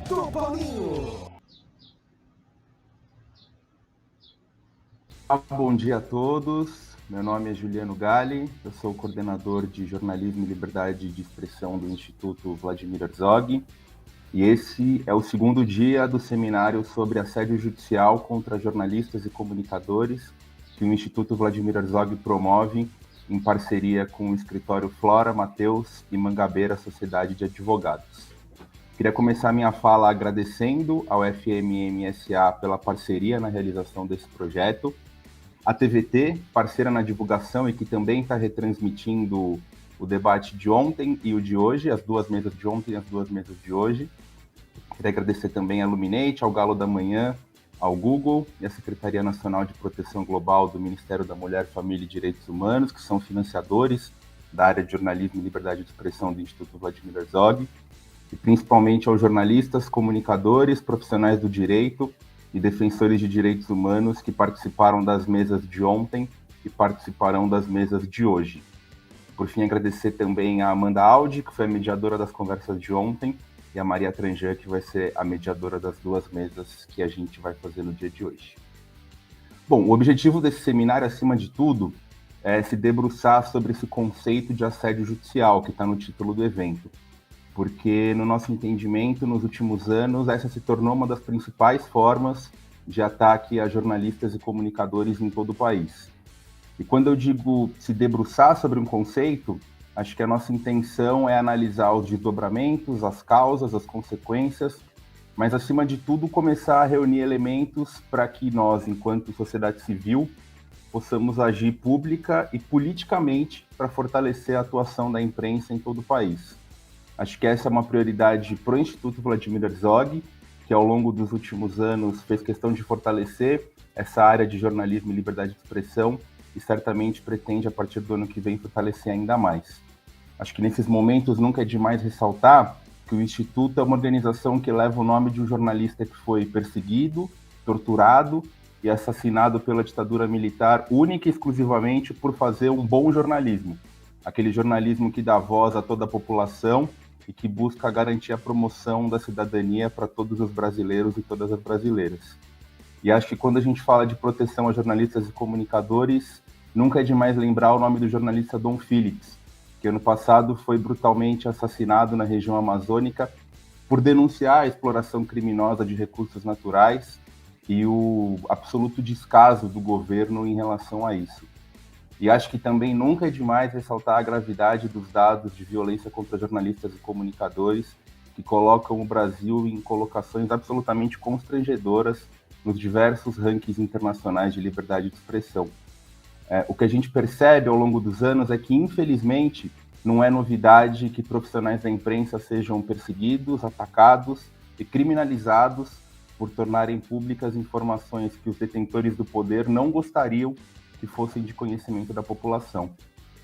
do Paulinho. Bom dia a todos, meu nome é Juliano Galli, eu sou coordenador de Jornalismo e Liberdade de Expressão do Instituto Vladimir Herzog, e esse é o segundo dia do seminário sobre assédio judicial contra jornalistas e comunicadores que o Instituto Vladimir Herzog promove em parceria com o escritório Flora, Mateus e Mangabeira Sociedade de Advogados. Queria começar minha fala agradecendo ao FMM-SA pela parceria na realização desse projeto, a TVT, parceira na divulgação e que também está retransmitindo o debate de ontem e o de hoje, as duas mesas de ontem e as duas mesas de hoje. Queria agradecer também à Luminate, ao Galo da Manhã, ao Google e à Secretaria Nacional de Proteção Global do Ministério da Mulher, Família e Direitos Humanos, que são financiadores da área de jornalismo e liberdade de expressão do Instituto Vladimir Herzog, e principalmente aos jornalistas, comunicadores, profissionais do direito e defensores de direitos humanos que participaram das mesas de ontem e participarão das mesas de hoje. Por fim, agradecer também a Amanda Aldi, que foi a mediadora das conversas de ontem, e a Maria Tranjan, que vai ser a mediadora das duas mesas que a gente vai fazer no dia de hoje. Bom, o objetivo desse seminário, acima de tudo, é se debruçar sobre esse conceito de assédio judicial, que está no título do evento. Porque, no nosso entendimento, nos últimos anos, essa se tornou uma das principais formas de ataque a jornalistas e comunicadores em todo o país. E quando eu digo se debruçar sobre um conceito, acho que a nossa intenção é analisar os desdobramentos, as causas, as consequências, mas, acima de tudo, começar a reunir elementos para que nós, enquanto sociedade civil, possamos agir pública e politicamente para fortalecer a atuação da imprensa em todo o país. Acho que essa é uma prioridade para o Instituto Vladimir Herzog, que ao longo dos últimos anos fez questão de fortalecer essa área de jornalismo e liberdade de expressão e certamente pretende, a partir do ano que vem, fortalecer ainda mais. Acho que nesses momentos nunca é demais ressaltar que o Instituto é uma organização que leva o nome de um jornalista que foi perseguido, torturado e assassinado pela ditadura militar única e exclusivamente por fazer um bom jornalismo. Aquele jornalismo que dá voz a toda a população e que busca garantir a promoção da cidadania para todos os brasileiros e todas as brasileiras. E acho que quando a gente fala de proteção a jornalistas e comunicadores, nunca é demais lembrar o nome do jornalista Dom Phillips, que ano passado foi brutalmente assassinado na região amazônica por denunciar a exploração criminosa de recursos naturais e o absoluto descaso do governo em relação a isso. E acho que também nunca é demais ressaltar a gravidade dos dados de violência contra jornalistas e comunicadores que colocam o Brasil em colocações absolutamente constrangedoras nos diversos rankings internacionais de liberdade de expressão. O que a gente percebe ao longo dos anos é que, infelizmente, não é novidade que profissionais da imprensa sejam perseguidos, atacados e criminalizados por tornarem públicas informações que os detentores do poder não gostariam que fossem de conhecimento da população.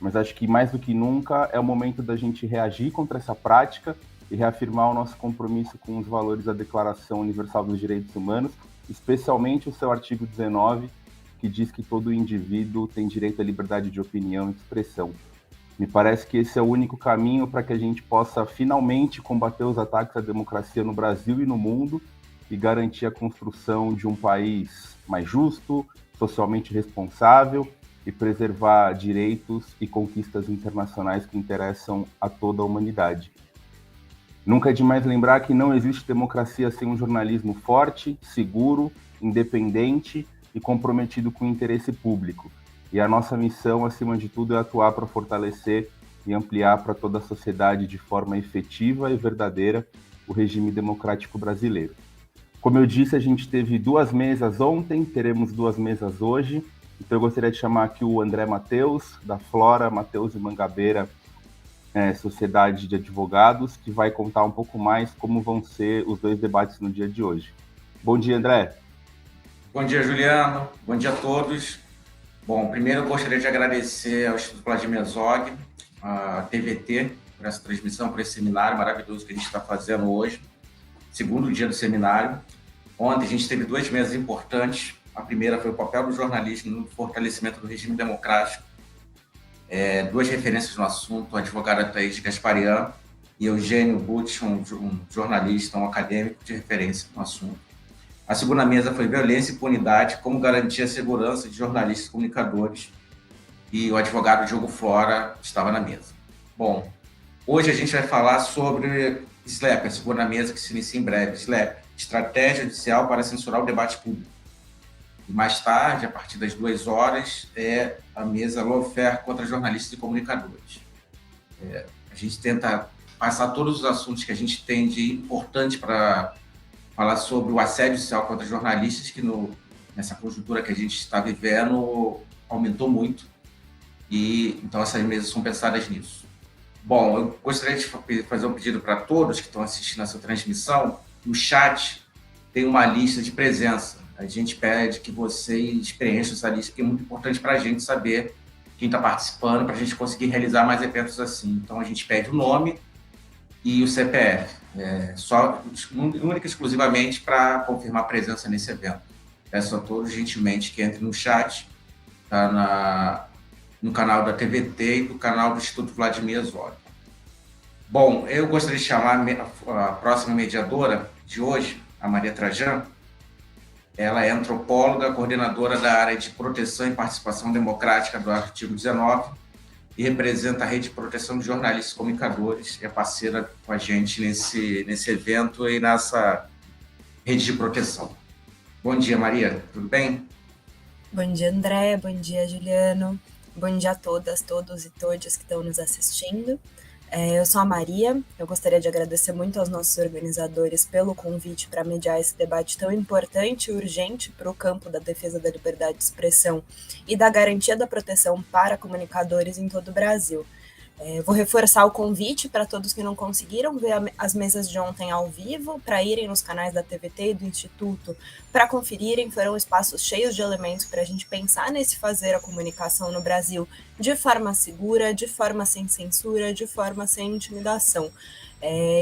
Mas acho que, mais do que nunca, é o momento da gente reagir contra essa prática e reafirmar o nosso compromisso com os valores da Declaração Universal dos Direitos Humanos, especialmente o seu artigo 19, que diz que todo indivíduo tem direito à liberdade de opinião e de expressão. Me parece que esse é o único caminho para que a gente possa finalmente combater os ataques à democracia no Brasil e no mundo e garantir a construção de um país mais justo, socialmente responsável e preservar direitos e conquistas internacionais que interessam a toda a humanidade. Nunca é demais lembrar que não existe democracia sem um jornalismo forte, seguro, independente e comprometido com o interesse público. E a nossa missão, acima de tudo, é atuar para fortalecer e ampliar para toda a sociedade de forma efetiva e verdadeira o regime democrático brasileiro. Como eu disse, a gente teve duas mesas ontem, teremos duas mesas hoje. Então eu gostaria de chamar aqui o André Mateus, da Flora, Mateus e Mangabeira, Sociedade de Advogados, que vai contar um pouco mais como vão ser os dois debates no dia de hoje. Bom dia, André. Bom dia, Juliano. Bom dia a todos. Bom, primeiro eu gostaria de agradecer ao Instituto Vladimir Herzog, a TVT, por essa transmissão, por esse seminário maravilhoso que a gente está fazendo hoje. Segundo dia do seminário. Ontem a gente teve duas mesas importantes. A primeira foi o papel do jornalismo no fortalecimento do regime democrático. Duas referências no assunto, a advogada Thaís Gasparian e Eugênio Butch, um jornalista, um acadêmico de referência no assunto. A segunda mesa foi violência e impunidade, como garantir a segurança de jornalistas e comunicadores, e o advogado Diogo Flora estava na mesa. Bom, hoje a gente vai falar sobre SLAPP, a segunda mesa que se inicia em breve. SLAPP, Estratégia Judicial para Censurar o Debate Público. E mais tarde, a partir das 2 horas, é a mesa lawfare contra jornalistas e comunicadores. A gente tenta passar todos os assuntos que a gente tem de importante para falar sobre o assédio judicial contra jornalistas, que nessa conjuntura que a gente está vivendo aumentou muito. E então essas mesas são pensadas nisso. Bom, eu gostaria de fazer um pedido para todos que estão assistindo essa transmissão. No chat tem uma lista de presença. A gente pede que vocês preencham essa lista, que é muito importante para a gente saber quem está participando, para a gente conseguir realizar mais eventos assim. Então, a gente pede o nome e o CPF, única e exclusivamente para confirmar a presença nesse evento. Peço a todos, gentilmente, que entrem no chat, tá no canal da TVT e do canal do Instituto Vladimir Zog. Bom, eu gostaria de chamar a próxima mediadora de hoje, a Maria Trajano. Ela é antropóloga, coordenadora da área de proteção e participação democrática do artigo 19 e representa a Rede de Proteção de Jornalistas e Comunicadores, é parceira com a gente nesse evento e nessa rede de proteção. Bom dia, Maria, tudo bem? Bom dia, André, bom dia, Juliano, bom dia a todas, todos e todas que estão nos assistindo. Eu sou a Maria, eu gostaria de agradecer muito aos nossos organizadores pelo convite para mediar esse debate tão importante e urgente para o campo da defesa da liberdade de expressão e da garantia da proteção para comunicadores em todo o Brasil. Vou reforçar o convite para todos que não conseguiram ver as mesas de ontem ao vivo, para irem nos canais da TVT e do Instituto, para conferirem. Foram espaços cheios de elementos para a gente pensar nesse fazer a comunicação no Brasil de forma segura, de forma sem censura, de forma sem intimidação.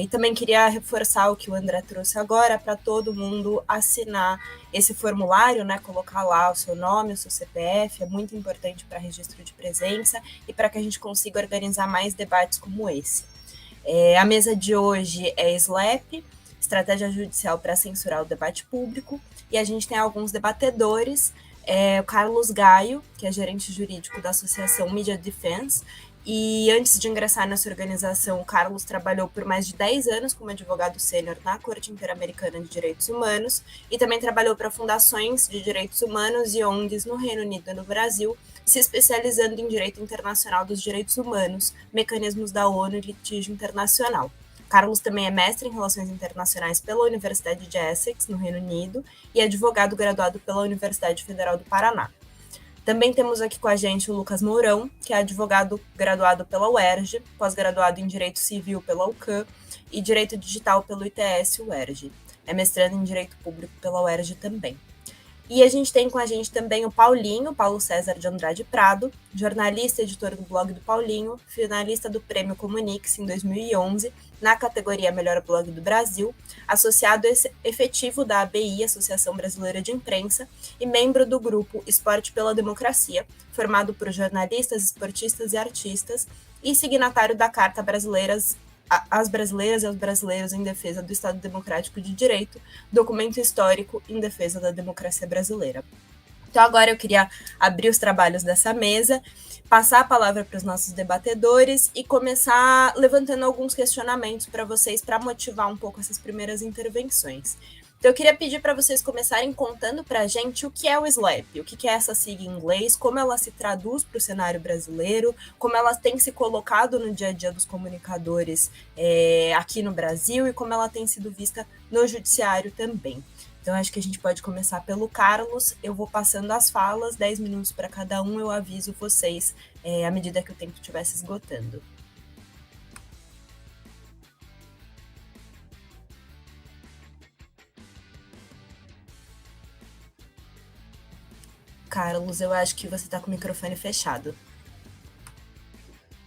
E também queria reforçar o que o André trouxe agora, para todo mundo assinar esse formulário, né, colocar lá o seu nome, o seu CPF, é muito importante para registro de presença e para que a gente consiga organizar mais debates como esse. A mesa de hoje é SLAPP, Estratégia Judicial para Censurar o Debate Público, e a gente tem alguns debatedores, o Carlos Gaio, que é gerente jurídico da Associação Media Defense, e antes de ingressar nessa organização, o Carlos trabalhou por mais de 10 anos como advogado sênior na Corte Interamericana de Direitos Humanos e também trabalhou para fundações de direitos humanos e ONGs no Reino Unido e no Brasil, se especializando em direito internacional dos direitos humanos, mecanismos da ONU e litígio internacional. Carlos também é mestre em Relações Internacionais pela Universidade de Essex, no Reino Unido, e advogado graduado pela Universidade Federal do Paraná. Também temos aqui com a gente o Lucas Mourão, que é advogado graduado pela UERJ, pós-graduado em Direito Civil pela UCAM e Direito Digital pelo ITS-UERJ. É mestrando em Direito Público pela UERJ também. E a gente tem com a gente também o Paulo César de Andrade Prado, jornalista e editor do blog do Paulinho, finalista do Prêmio Comunix em 2011, na categoria Melhor Blog do Brasil, associado efetivo da ABI, Associação Brasileira de Imprensa, e membro do grupo Esporte pela Democracia, formado por jornalistas, esportistas e artistas, e signatário da Carta Às Brasileiras e aos Brasileiros em Defesa do Estado Democrático de Direito, documento histórico em defesa da democracia brasileira. Então agora eu queria abrir os trabalhos dessa mesa, passar a palavra para os nossos debatedores e começar levantando alguns questionamentos para vocês, para motivar um pouco essas primeiras intervenções. Então eu queria pedir para vocês começarem contando para a gente o que é o SLAPP, o que é essa sigla em inglês, como ela se traduz para o cenário brasileiro, como ela tem se colocado no dia a dia dos comunicadores aqui no Brasil e como ela tem sido vista no judiciário também. Então acho que a gente pode começar pelo Carlos, eu vou passando as falas, 10 minutos para cada um, eu aviso vocês à medida que o tempo estiver se esgotando. Carlos, eu acho que você está com o microfone fechado.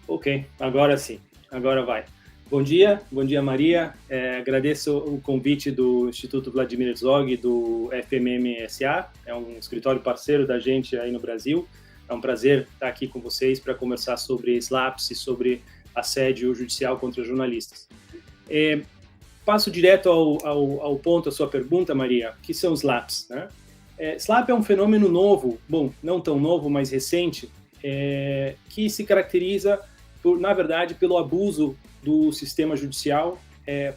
Ok, agora sim, agora vai. Bom dia Maria, agradeço o convite do Instituto Vladimir Zog, do FMM-SA, é um escritório parceiro da gente aí no Brasil. É um prazer estar aqui com vocês para conversar sobre SLAPPs e sobre assédio judicial contra jornalistas. Passo direto ao ponto, a sua pergunta, Maria, que são os SLAPPs, né? SLAPP é um fenômeno novo, bom, não tão novo, mas recente, que se caracteriza, na verdade, pelo abuso do sistema judicial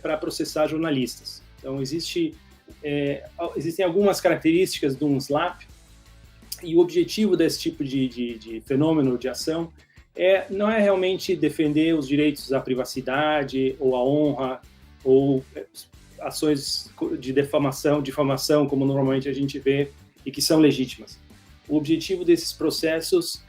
para processar jornalistas. Então, existem algumas características de um SLAPP, e o objetivo desse tipo de fenômeno, de ação, não é realmente defender os direitos à privacidade ou à honra, ou ações de difamação, como normalmente a gente vê, e que são legítimas. O objetivo desses processos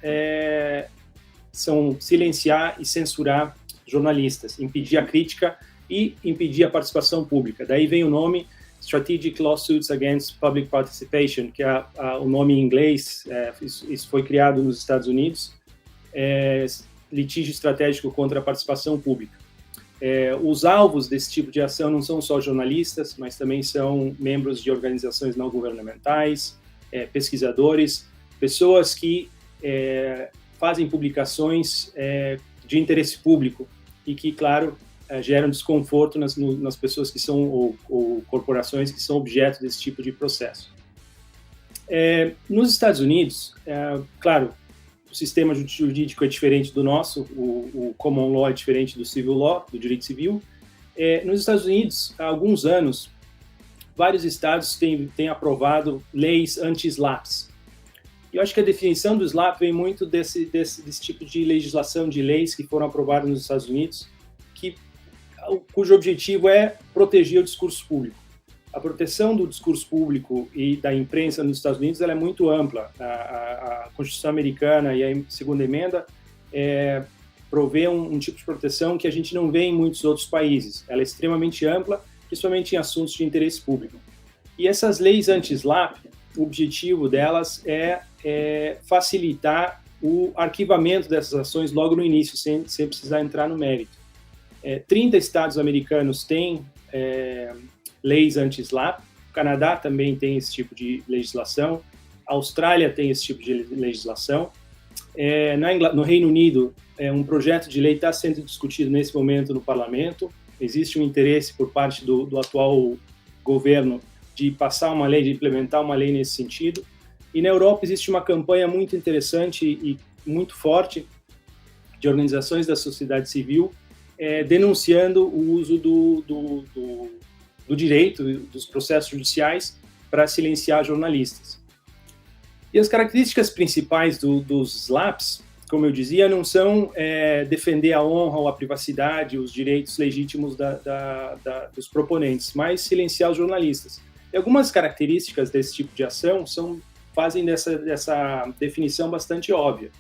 são silenciar e censurar jornalistas, impedir a crítica e impedir a participação pública. Daí vem o nome Strategic Lawsuits Against Public Participation, que é o nome em inglês. Isso foi criado nos Estados Unidos, litígio estratégico contra a participação pública. Os alvos desse tipo de ação não são só jornalistas, mas também são membros de organizações não governamentais, pesquisadores, pessoas que fazem publicações de interesse público e que, claro, geram desconforto nas pessoas que são, ou corporações que são objeto desse tipo de processo. Nos Estados Unidos, claro, o sistema jurídico é diferente do nosso, o common law é diferente do civil law, do direito civil. Nos Estados Unidos, há alguns anos, vários estados têm aprovado leis anti-SLAPPs. Eu acho que a definição do SLAPP vem muito desse tipo de legislação, de leis que foram aprovadas nos Estados Unidos, cujo objetivo é proteger o discurso público. A proteção do discurso público e da imprensa nos Estados Unidos ela é muito ampla. A Constituição americana e a segunda emenda provê um tipo de proteção que a gente não vê em muitos outros países. Ela é extremamente ampla, principalmente em assuntos de interesse público. E essas leis anti-SLAPP, o objetivo delas é facilitar o arquivamento dessas ações logo no início, sem precisar entrar no mérito. 30 estados americanos têm leis anti-SLAPP, o Canadá também tem esse tipo de legislação, a Austrália tem esse tipo de legislação. No Reino Unido, um projeto de lei está sendo discutido nesse momento no parlamento, existe um interesse por parte do atual governo de passar uma lei, de implementar uma lei nesse sentido. E na Europa existe uma campanha muito interessante e muito forte de organizações da sociedade civil denunciando o uso do direito, dos processos judiciais para silenciar jornalistas. E as características principais dos SLAPPs, como eu dizia, não são defender a honra ou a privacidade, os direitos legítimos dos proponentes, mas silenciar os jornalistas. E algumas características desse tipo de ação fazem dessa definição bastante óbvia.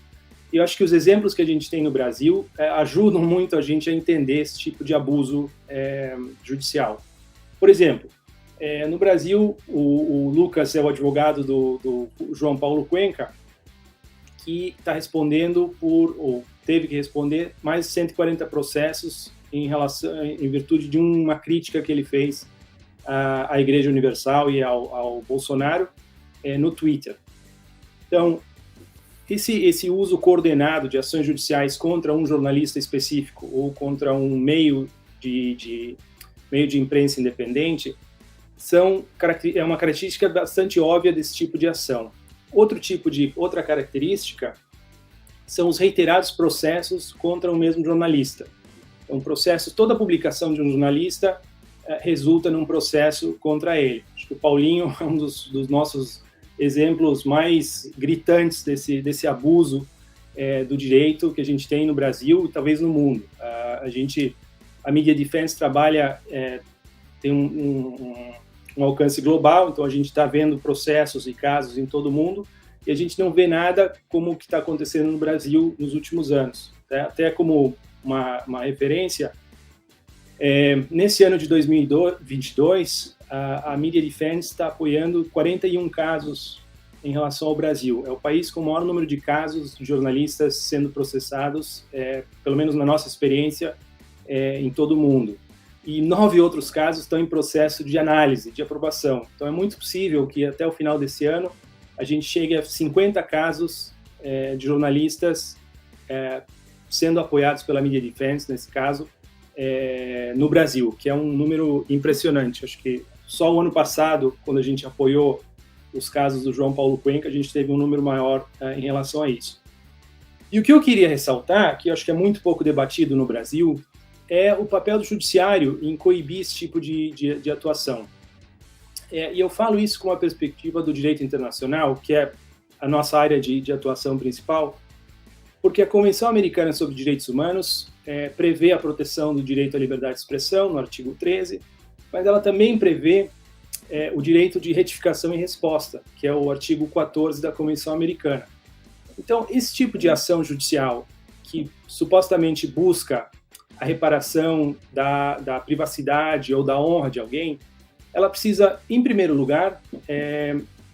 E eu acho que os exemplos que a gente tem no Brasil ajudam muito a gente a entender esse tipo de abuso judicial. Por exemplo, no Brasil, o Lucas é o advogado do João Paulo Cuenca, que está respondendo ou teve que responder mais de 140 processos em virtude de uma crítica que ele fez à Igreja Universal e ao Bolsonaro no Twitter. Então, esse uso coordenado de ações judiciais contra um jornalista específico ou contra um meio de imprensa independente é uma característica bastante óbvia desse tipo de ação. Outra característica são os reiterados processos contra o mesmo jornalista. Então, toda publicação de um jornalista resulta num processo contra ele. Acho que o Paulinho é um dos nossos exemplos mais gritantes desse abuso do direito que a gente tem no Brasil e talvez no mundo. A Media Defense tem um alcance global, então a gente está vendo processos e casos em todo o mundo e a gente não vê nada como o que está acontecendo no Brasil nos últimos anos. Até como uma referência, nesse ano de 2022, a Media Defense está apoiando 41 casos em relação ao Brasil. É o país com o maior número de casos de jornalistas sendo processados, pelo menos na nossa experiência, em todo o mundo. E 9 outros casos estão em processo de análise, de aprovação. Então é muito possível que até o final desse ano a gente chegue a 50 casos de jornalistas sendo apoiados pela Media Defense, nesse caso, no Brasil, que é um número impressionante. Acho que só o ano passado, quando a gente apoiou os casos do João Paulo Cuenca, a gente teve um número maior em relação a isso. E o que eu queria ressaltar, que eu acho que é muito pouco debatido no Brasil, é o papel do judiciário em coibir esse tipo de atuação. E eu falo isso com a perspectiva do direito internacional, que é a nossa área de atuação principal, porque a Convenção Americana sobre Direitos Humanos prevê a proteção do direito à liberdade de expressão, no artigo 13, mas ela também prevê o direito de retificação e resposta, que é o artigo 14 da Convenção Americana. Então, esse tipo de ação judicial que supostamente busca a reparação da privacidade ou da honra de alguém, ela precisa, em primeiro lugar,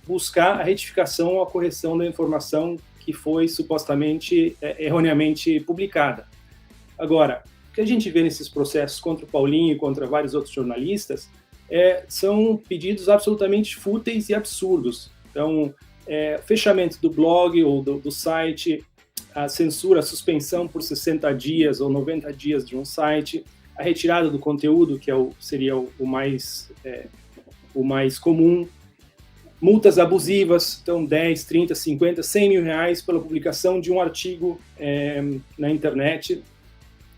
buscar a retificação ou a correção da informação que foi supostamente erroneamente publicada. Agora, o que a gente vê nesses processos contra o Paulinho e contra vários outros jornalistas são pedidos absolutamente fúteis e absurdos. Então, fechamento do blog ou do site, a censura, a suspensão por 60 dias ou 90 dias de um site, a retirada do conteúdo, que seria o mais comum, multas abusivas, então 10, 30, 50, 100 mil reais pela publicação de um artigo na internet,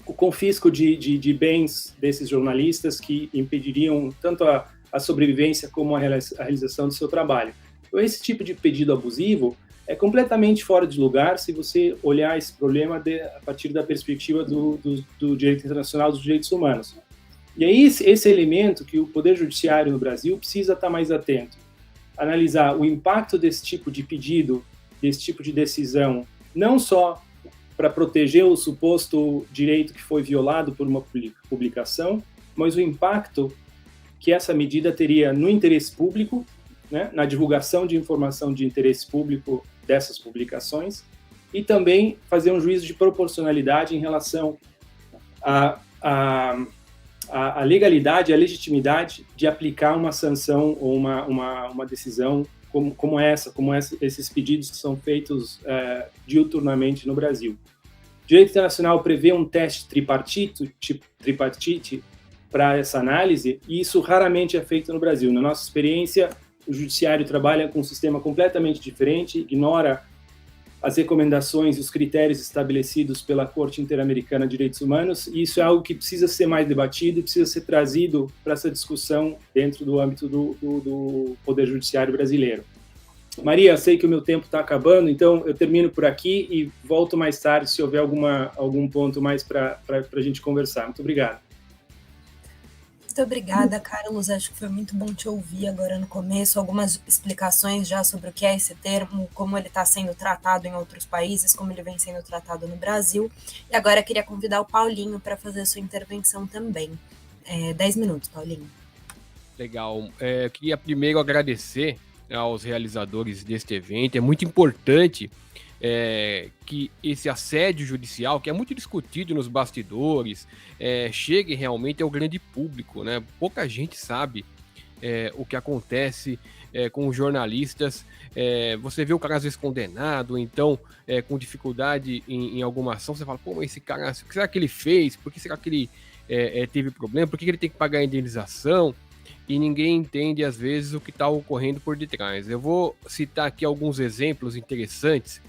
o confisco de bens desses jornalistas que impediriam tanto a sobrevivência como a realização do seu trabalho. Então, esse tipo de pedido abusivo é completamente fora de lugar se você olhar esse problema a partir da perspectiva do direito internacional dos direitos humanos. E aí, esse elemento que o Poder Judiciário no Brasil precisa estar mais atento. Analisar o impacto desse tipo de pedido, desse tipo de decisão, não só para proteger o suposto direito que foi violado por uma publicação, mas o impacto que essa medida teria no interesse público, né, na divulgação de informação de interesse público dessas publicações, e também fazer um juízo de proporcionalidade em relação à legalidade, à legitimidade de aplicar uma sanção ou uma decisão como esses pedidos que são feitos diuturnamente no Brasil. O direito internacional prevê um teste tripartite para essa análise, e isso raramente é feito no Brasil. Na nossa experiência, o judiciário trabalha com um sistema completamente diferente, ignora as recomendações e os critérios estabelecidos pela Corte Interamericana de Direitos Humanos, e isso é algo que precisa ser mais debatido e precisa ser trazido para essa discussão dentro do âmbito do Poder Judiciário brasileiro. Maria, sei que o meu tempo está acabando, então eu termino por aqui e volto mais tarde se houver algum ponto mais para a gente conversar. Muito obrigado. Muito obrigada, Carlos. Acho que foi muito bom te ouvir agora no começo, algumas explicações já sobre o que é esse termo, como ele está sendo tratado em outros países, como ele vem sendo tratado no Brasil. E agora eu queria convidar o Paulinho para fazer a sua intervenção também. 10 minutos, Paulinho. Legal. Eu queria primeiro agradecer aos realizadores deste evento. É muito importante que esse assédio judicial, que é muito discutido nos bastidores, chegue realmente ao grande público, né? Pouca gente sabe o que acontece com os jornalistas. Você vê o cara às vezes condenado, então com dificuldade em alguma ação, você fala, pô, mas esse cara, o que será que ele fez? Por que será que ele teve problema? Por que ele tem que pagar a indenização? E ninguém entende, às vezes, o que está ocorrendo por detrás. Eu vou citar aqui alguns exemplos interessantes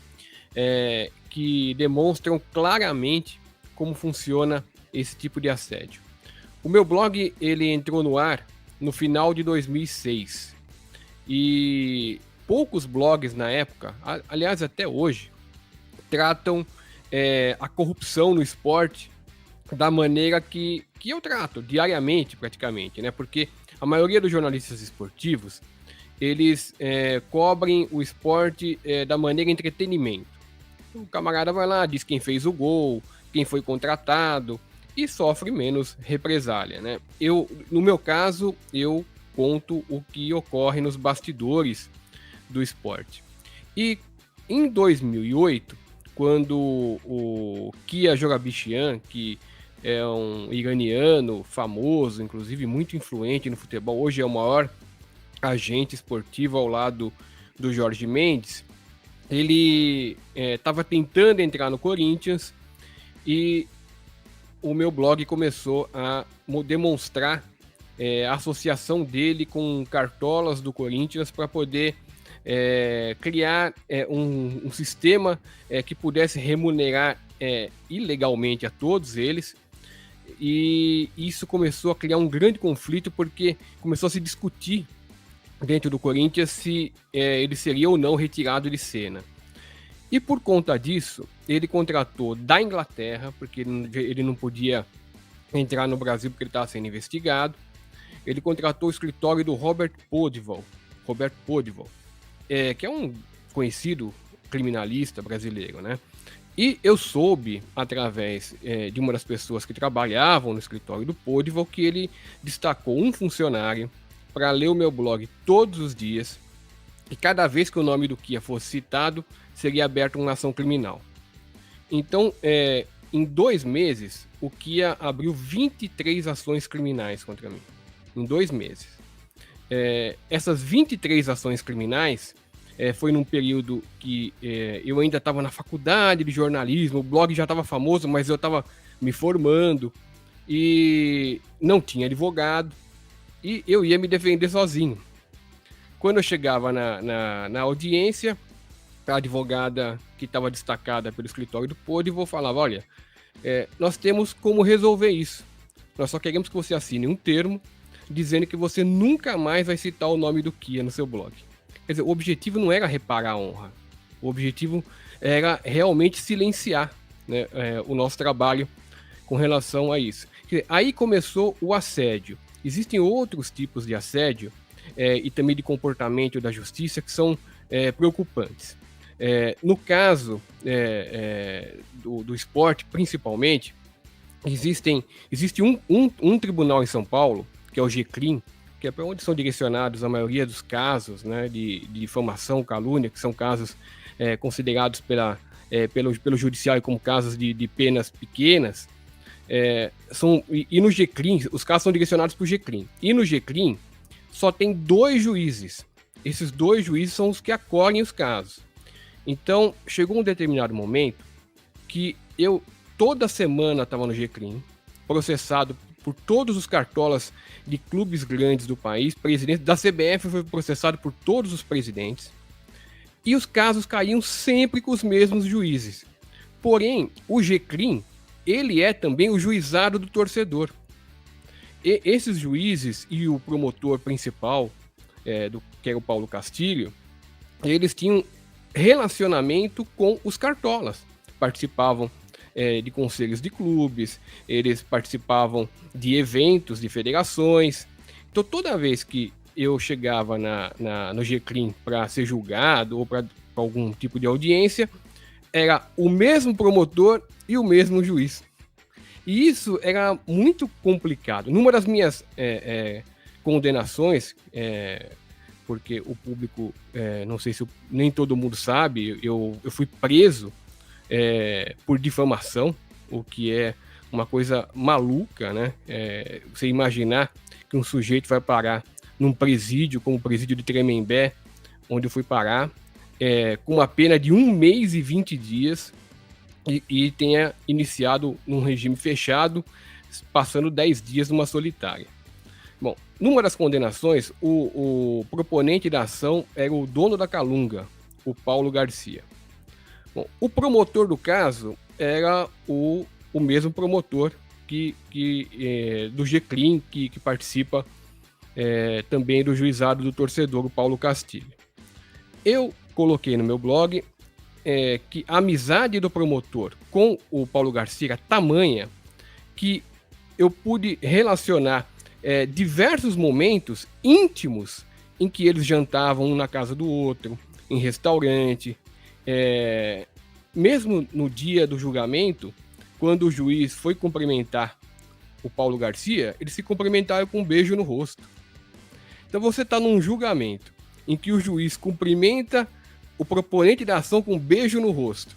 que demonstram claramente como funciona esse tipo de assédio. O meu blog, ele entrou no ar no final de 2006. E poucos blogs na época, aliás, até hoje, tratam a corrupção no esporte da maneira que eu trato, diariamente, praticamente, né? Porque a maioria dos jornalistas esportivos, eles cobrem o esporte da maneira entretenimento. O camarada vai lá, diz quem fez o gol, quem foi contratado e sofre menos represália, né? No meu caso, eu conto o que ocorre nos bastidores do esporte. E em 2008, quando o Kia Jogabichian, que é um iraniano famoso, inclusive muito influente no futebol, hoje é o maior agente esportivo ao lado do Jorge Mendes, ele estava tentando entrar no Corinthians e o meu blog começou a demonstrar a associação dele com cartolas do Corinthians para poder criar um sistema que pudesse remunerar ilegalmente a todos eles. E isso começou a criar um grande conflito, porque começou a se discutir dentro do Corinthians se ele seria ou não retirado de cena. E por conta disso, ele contratou da Inglaterra, porque ele não podia entrar no Brasil porque ele estava sendo investigado. Ele contratou o escritório do Robert Podewell, que é um conhecido criminalista brasileiro, né? E eu soube, através de uma das pessoas que trabalhavam no escritório do Podewell, que ele destacou um funcionário para ler o meu blog todos os dias, e cada vez que o nome do Kia fosse citado, seria aberta uma ação criminal. Então, em 2 meses, o Kia abriu 23 ações criminais contra mim. Em 2 meses. Essas 23 ações criminais foi num período que eu ainda estava na faculdade de jornalismo, o blog já estava famoso, mas eu estava me formando e não tinha advogado e eu ia me defender sozinho. Quando eu chegava na audiência, a advogada que estava destacada pelo escritório do Podewell falava: olha, nós temos como resolver isso. Nós só queremos que você assine um termo dizendo que você nunca mais vai citar o nome do Kia no seu blog. Quer dizer, o objetivo não era reparar a honra. O objetivo era realmente silenciar, né, o nosso trabalho com relação a isso. Quer dizer, aí começou o assédio. Existem outros tipos de assédio e também de comportamento da justiça que são preocupantes. No caso do esporte, principalmente, existe um tribunal em São Paulo, que é o GCRIM, que é para onde são direcionados a maioria dos casos, né, de difamação, calúnia, que são casos considerados pelo judiciário como casos de penas pequenas. E no GCRIM, os casos são direcionados para o GCRIM. E no GCRIM só tem 2 juízes. Esses 2 juízes são os que acolhem os casos. Então, chegou um determinado momento que eu toda semana estava no GCRIM, processado por todos os cartolas de clubes grandes do país, presidente da CBF foi processado por todos os presidentes, e os casos caíam sempre com os mesmos juízes. Porém, o GCRIM, ele é também o juizado do torcedor. E esses juízes e o promotor principal, que era o Paulo Castilho, eles tinham relacionamento com os cartolas, participavam de conselhos de clubes, eles participavam de eventos de federações. Então, toda vez que eu chegava no GCRIM para ser julgado ou para algum tipo de audiência, era o mesmo promotor e o mesmo juiz. E isso era muito complicado. Numa das minhas condenações, porque o público, não sei se nem todo mundo sabe, eu fui preso por difamação, o que é uma coisa maluca, né? Você imaginar que um sujeito vai parar num presídio, como o presídio de Tremembé, onde eu fui parar, com uma pena de 1 mês e 20 dias, e tenha iniciado num regime fechado, passando 10 dias numa solitária. Bom, numa das condenações, o proponente da ação era o dono da Calunga, o Paulo Garcia. Bom, o promotor do caso era o mesmo promotor do GCRIM, que participa também do juizado do torcedor, o Paulo Castilho. Eu coloquei no meu blog que a amizade do promotor com o Paulo Garcia era tamanha que eu pude relacionar diversos momentos íntimos em que eles jantavam um na casa do outro, em restaurante. Mesmo no dia do julgamento, quando o juiz foi cumprimentar o Paulo Garcia, eles se cumprimentaram com um beijo no rosto. Então você está num julgamento em que o juiz cumprimenta o proponente da ação com um beijo no rosto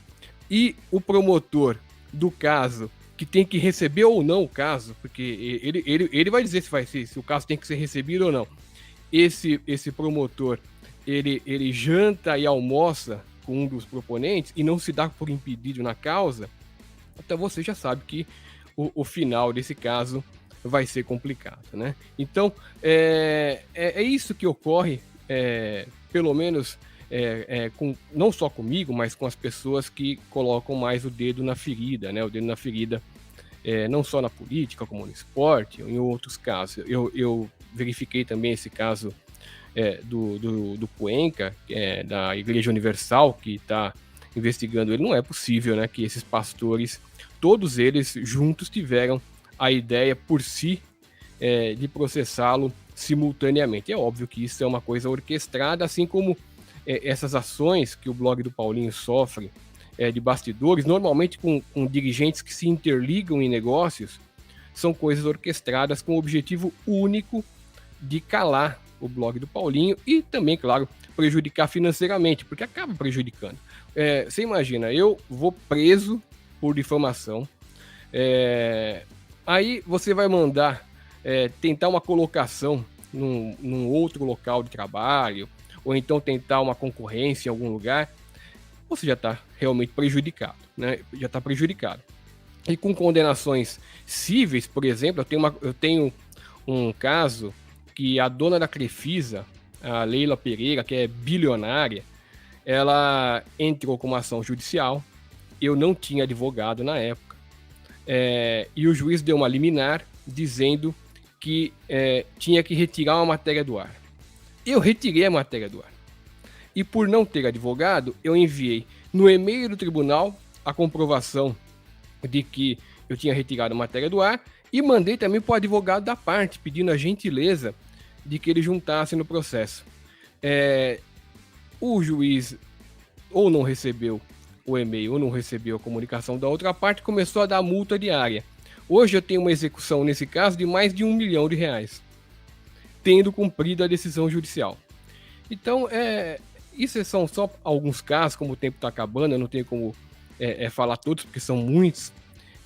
e o promotor do caso, que tem que receber ou não o caso, porque ele vai dizer se o caso tem que ser recebido ou não. Esse promotor, ele janta e almoça com um dos proponentes e não se dá por impedido na causa. Então você já sabe que o final desse caso vai ser complicado, né? Então é isso que ocorre, pelo menos não só comigo, mas com as pessoas que colocam mais o dedo na ferida, né? O dedo na ferida, não só na política, como no esporte, ou em outros casos. Eu verifiquei também esse caso do Cuenca, da Igreja Universal, que está investigando ele. Não é possível, né, que esses pastores, todos eles juntos, tiveram a ideia por si de processá-lo simultaneamente. É óbvio que isso é uma coisa orquestrada, assim como essas ações que o blog do Paulinho sofre de bastidores, normalmente com dirigentes que se interligam em negócios, são coisas orquestradas com o objetivo único de calar o blog do Paulinho e também, claro, prejudicar financeiramente, porque acaba prejudicando. Você imagina, eu vou preso por difamação, aí você vai mandar tentar uma colocação num outro local de trabalho, ou então tentar uma concorrência em algum lugar, você já está realmente prejudicado, né? Já está prejudicado. E com condenações cíveis, por exemplo, eu tenho um caso que a dona da Crefisa, a Leila Pereira, que é bilionária, ela entrou com uma ação judicial. Eu não tinha advogado na época. E o juiz deu uma liminar dizendo que tinha que retirar uma matéria do ar. Eu retirei a matéria do ar. E por não ter advogado, eu enviei no e-mail do tribunal a comprovação de que eu tinha retirado a matéria do ar e mandei também para o advogado da parte, pedindo a gentileza de que ele juntasse no processo. O juiz ou não recebeu o e-mail ou não recebeu a comunicação da outra parte, começou a dar multa diária. Hoje eu tenho uma execução nesse caso de mais de R$1 milhão, tendo cumprido a decisão judicial. Então, isso são só alguns casos, como o tempo está acabando, eu não tenho como falar todos, porque são muitos.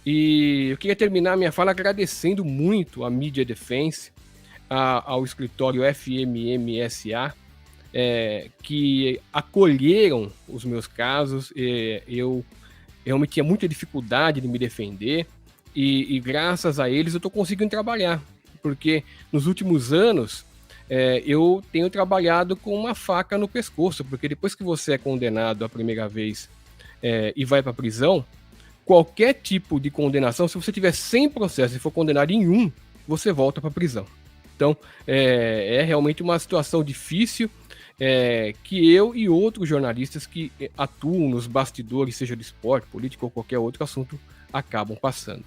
E eu queria terminar minha fala agradecendo muito a Media Defense, ao escritório FMMSA, que acolheram os meus casos. Eu realmente tinha muita dificuldade de me defender, e graças a eles eu estou conseguindo trabalhar, porque nos últimos anos eu tenho trabalhado com uma faca no pescoço, porque depois que você é condenado a primeira vez e vai para a prisão, qualquer tipo de condenação, se você tiver 100 processos e for condenado em um, você volta para a prisão. Então, é realmente uma situação difícil que eu e outros jornalistas que atuam nos bastidores, seja do esporte, política ou qualquer outro assunto, acabam passando.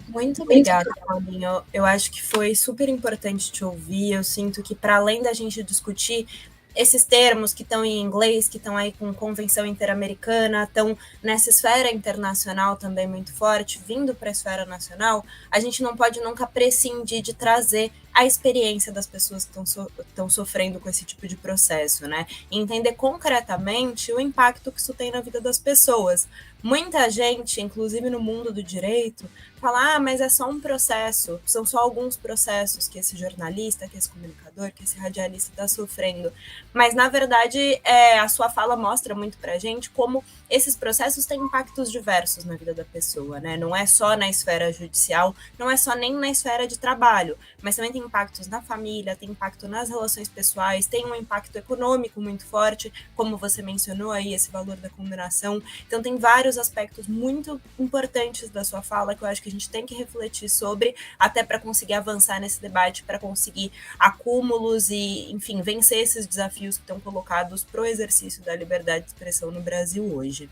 Muito obrigada, Paulinho. Eu acho que foi super importante te ouvir. Eu sinto que, para além da gente discutir esses termos que estão em inglês, que estão aí com Convenção Interamericana, estão nessa esfera internacional também muito forte, vindo para a esfera nacional, a gente não pode nunca prescindir de trazer a experiência das pessoas que estão sofrendo com esse tipo de processo, né? E entender concretamente o impacto que isso tem na vida das pessoas. Muita gente, inclusive no mundo do direito, fala, mas é só um processo, são só alguns processos que esse jornalista, que esse comunicador, que esse radialista está sofrendo. Mas, na verdade, a sua fala mostra muito pra gente como esses processos têm impactos diversos na vida da pessoa, né? Não é só na esfera judicial, não é só nem na esfera de trabalho, mas também tem impactos na família, tem impacto nas relações pessoais, tem um impacto econômico muito forte, como você mencionou aí, esse valor da condenação. Então, tem vários aspectos muito importantes da sua fala que eu acho que a gente tem que refletir sobre, até para conseguir avançar nesse debate, para conseguir acúmulos e, enfim, vencer esses desafios que estão colocados para o exercício da liberdade de expressão no Brasil hoje.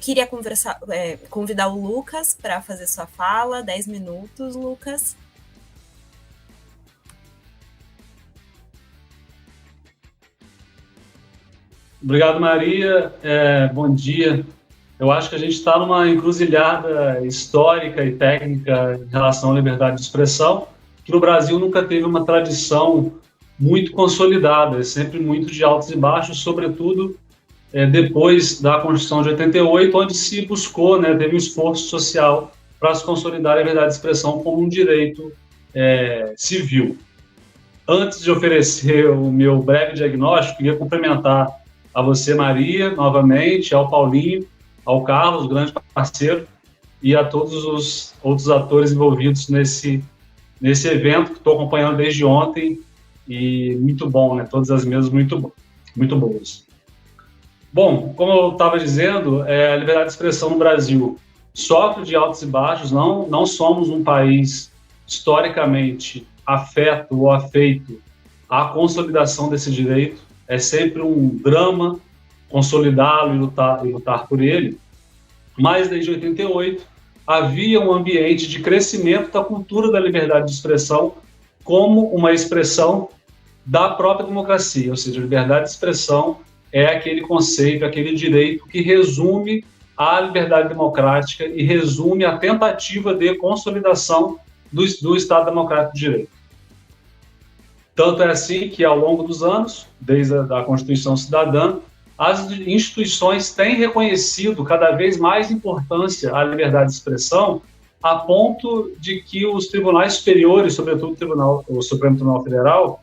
Queria convidar o Lucas para fazer sua fala, 10 minutos, Lucas. Obrigado, Maria. Bom dia. Eu acho que a gente está numa encruzilhada histórica e técnica em relação à liberdade de expressão, que no Brasil nunca teve uma tradição muito consolidada, é sempre muito de altos e baixos, sobretudo depois da Constituição de 88, onde se buscou, teve um esforço social para se consolidar a liberdade de expressão como um direito civil. Antes de oferecer o meu breve diagnóstico, queria complementar a você, Maria, novamente, ao Paulinho, ao Carlos, grande parceiro, e a todos os outros atores envolvidos nesse evento, que estou acompanhando desde ontem, e muito bom, né? Todas as mesas muito boas. Bom, como eu estava dizendo, a liberdade de expressão no Brasil sofre de altos e baixos, não somos um país historicamente afeto ou afeito à consolidação desse direito, é sempre um drama consolidá-lo e lutar por ele, mas desde 88 havia um ambiente de crescimento da cultura da liberdade de expressão como uma expressão da própria democracia, ou seja, a liberdade de expressão é aquele conceito, aquele direito que resume a liberdade democrática e resume a tentativa de consolidação do Estado Democrático de Direito. Tanto é assim que, ao longo dos anos, desde a Constituição Cidadã, as instituições têm reconhecido cada vez mais importância à liberdade de expressão, a ponto de que os tribunais superiores, sobretudo o Supremo Tribunal Federal,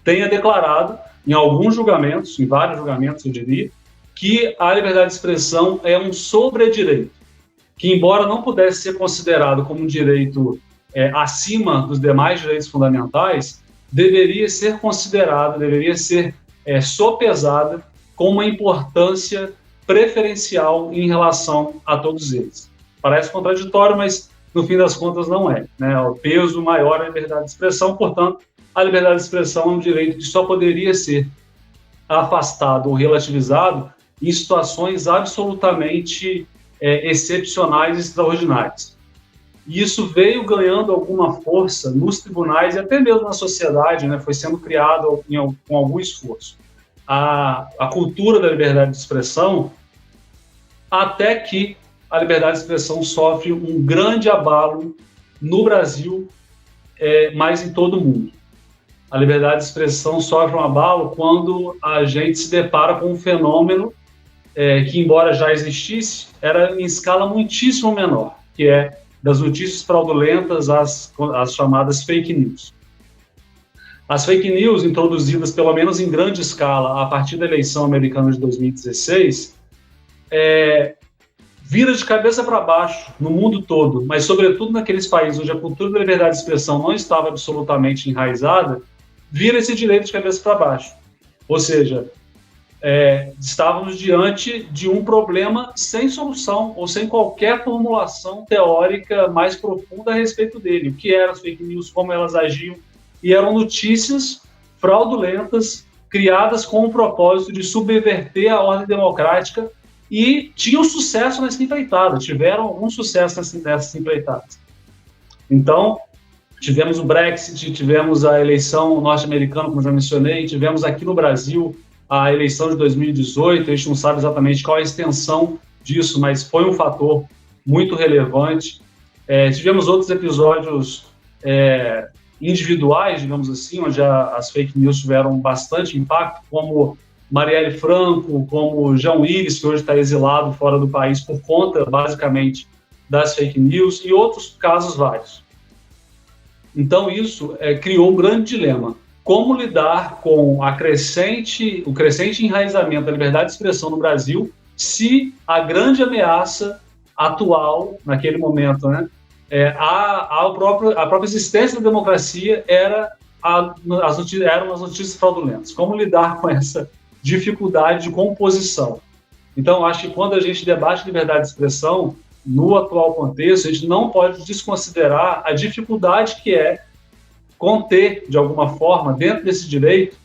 tenha declarado, em alguns julgamentos, em vários julgamentos, eu diria, que a liberdade de expressão é um sobredireito, que, embora não pudesse ser considerado como um direito acima dos demais direitos fundamentais, deveria ser considerada, deveria ser sopesada com uma importância preferencial em relação a todos eles. Parece contraditório, mas no fim das contas não é, né? O peso maior é a liberdade de expressão, portanto, a liberdade de expressão é um direito que só poderia ser afastado ou relativizado em situações absolutamente excepcionais e extraordinárias. E isso veio ganhando alguma força nos tribunais e até mesmo na sociedade, né? Foi sendo criado com algum esforço. A cultura da liberdade de expressão, até que a liberdade de expressão sofre um grande abalo no Brasil, mas em todo o mundo. A liberdade de expressão sofre um abalo quando a gente se depara com um fenômeno que, embora já existisse, era em escala muitíssimo menor, que é das notícias fraudulentas às chamadas fake news. As fake news, introduzidas pelo menos em grande escala a partir da eleição americana de 2016, vira de cabeça para baixo no mundo todo, mas sobretudo naqueles países onde a cultura da liberdade de expressão não estava absolutamente enraizada, vira esse direito de cabeça para baixo. Ou seja, estávamos diante de um problema sem solução ou sem qualquer formulação teórica mais profunda a respeito dele. O que eram as fake news, como elas agiam, e eram notícias fraudulentas criadas com o propósito de subverter a ordem democrática e tinham sucesso nessa empreitada, tiveram algum sucesso nessas empreitadas. Então, tivemos o Brexit, tivemos a eleição norte-americana, como já mencionei, tivemos aqui no Brasil a eleição de 2018, a gente não sabe exatamente qual é a extensão disso, mas foi um fator muito relevante. Tivemos outros episódios individuais, digamos assim, onde as fake news tiveram bastante impacto, como Marielle Franco, como João Iris, que hoje está exilado fora do país por conta, basicamente, das fake news, e outros casos vários. Então, isso criou um grande dilema. Como lidar com o crescente enraizamento da liberdade de expressão no Brasil se a grande ameaça atual, naquele momento, né, a própria existência da democracia eram as notícias fraudulentas. Como lidar com essa dificuldade de composição? Então, acho que quando a gente debate liberdade de expressão, no atual contexto, a gente não pode desconsiderar a dificuldade que é conter, de alguma forma, dentro desse direito,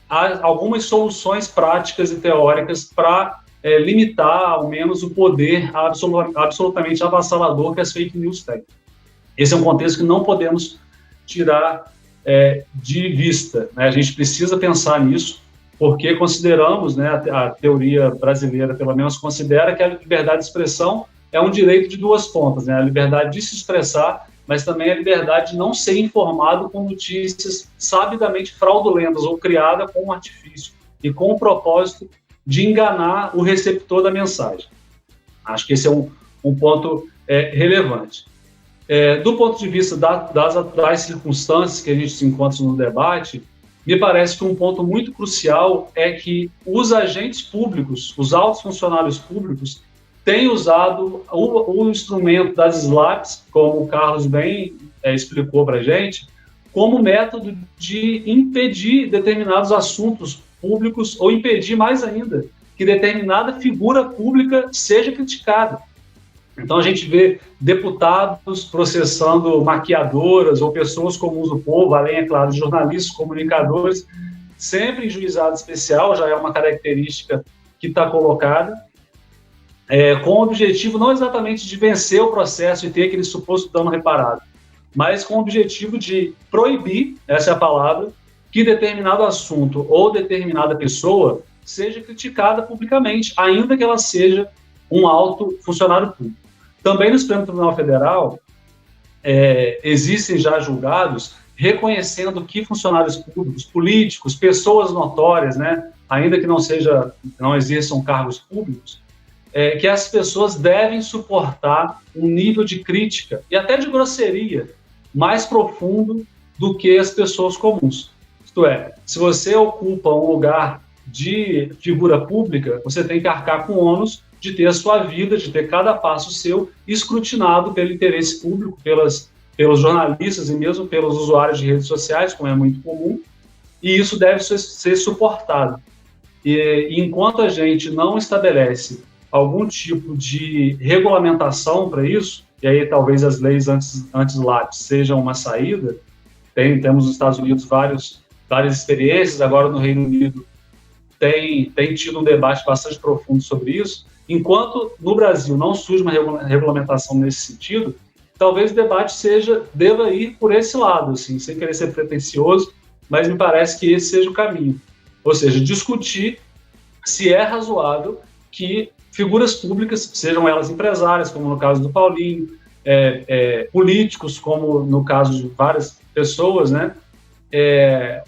algumas soluções práticas e teóricas para limitar, ao menos, o poder absolutamente avassalador que as fake news têm. Esse é um contexto que não podemos tirar de vista, né? A gente precisa pensar nisso, porque consideramos, né, a teoria brasileira, pelo menos, considera que a liberdade de expressão é um direito de duas pontas, né? A liberdade de se expressar, mas também a liberdade de não ser informado com notícias sabidamente fraudulentas ou criadas com um artifício e com o propósito de enganar o receptor da mensagem. Acho que esse é um ponto relevante. Do ponto de vista das atuais circunstâncias que a gente se encontra no debate, me parece que um ponto muito crucial é que os agentes públicos, os altos funcionários públicos, têm usado o instrumento das SLAPs, como o Carlos bem explicou para a gente, como método de impedir determinados assuntos públicos ou impedir mais ainda que determinada figura pública seja criticada. Então a gente vê deputados processando maquiadoras ou pessoas comuns do povo, além, é claro, de jornalistas, comunicadores, sempre em juizado especial, já é uma característica que está colocada, com o objetivo não exatamente de vencer o processo e ter aquele suposto dano reparado, mas com o objetivo de proibir, essa é a palavra, que determinado assunto ou determinada pessoa seja criticada publicamente, ainda que ela seja um alto funcionário público. Também no Supremo Tribunal Federal existem já julgados reconhecendo que funcionários públicos, políticos, pessoas notórias, né, ainda que não exerçam cargos públicos, que as pessoas devem suportar um nível de crítica e até de grosseria mais profundo do que as pessoas comuns. Isto é, se você ocupa um lugar de figura pública, você tem que arcar com o ônus de ter a sua vida, de ter cada passo seu escrutinado pelo interesse público, pelos jornalistas e mesmo pelos usuários de redes sociais, como é muito comum, e isso deve ser suportado. E enquanto a gente não estabelece algum tipo de regulamentação para isso, e aí talvez as leis anti-SLAPP sejam uma saída, temos nos Estados Unidos várias experiências, agora no Reino Unido tem tido um debate bastante profundo sobre isso. Enquanto no Brasil não surge uma regulamentação nesse sentido, talvez o debate deva ir por esse lado, assim, sem querer ser pretencioso, mas me parece que esse seja o caminho. Ou seja, discutir se é razoável que figuras públicas, sejam elas empresárias, como no caso do Paulinho, políticos, como no caso de várias pessoas, né,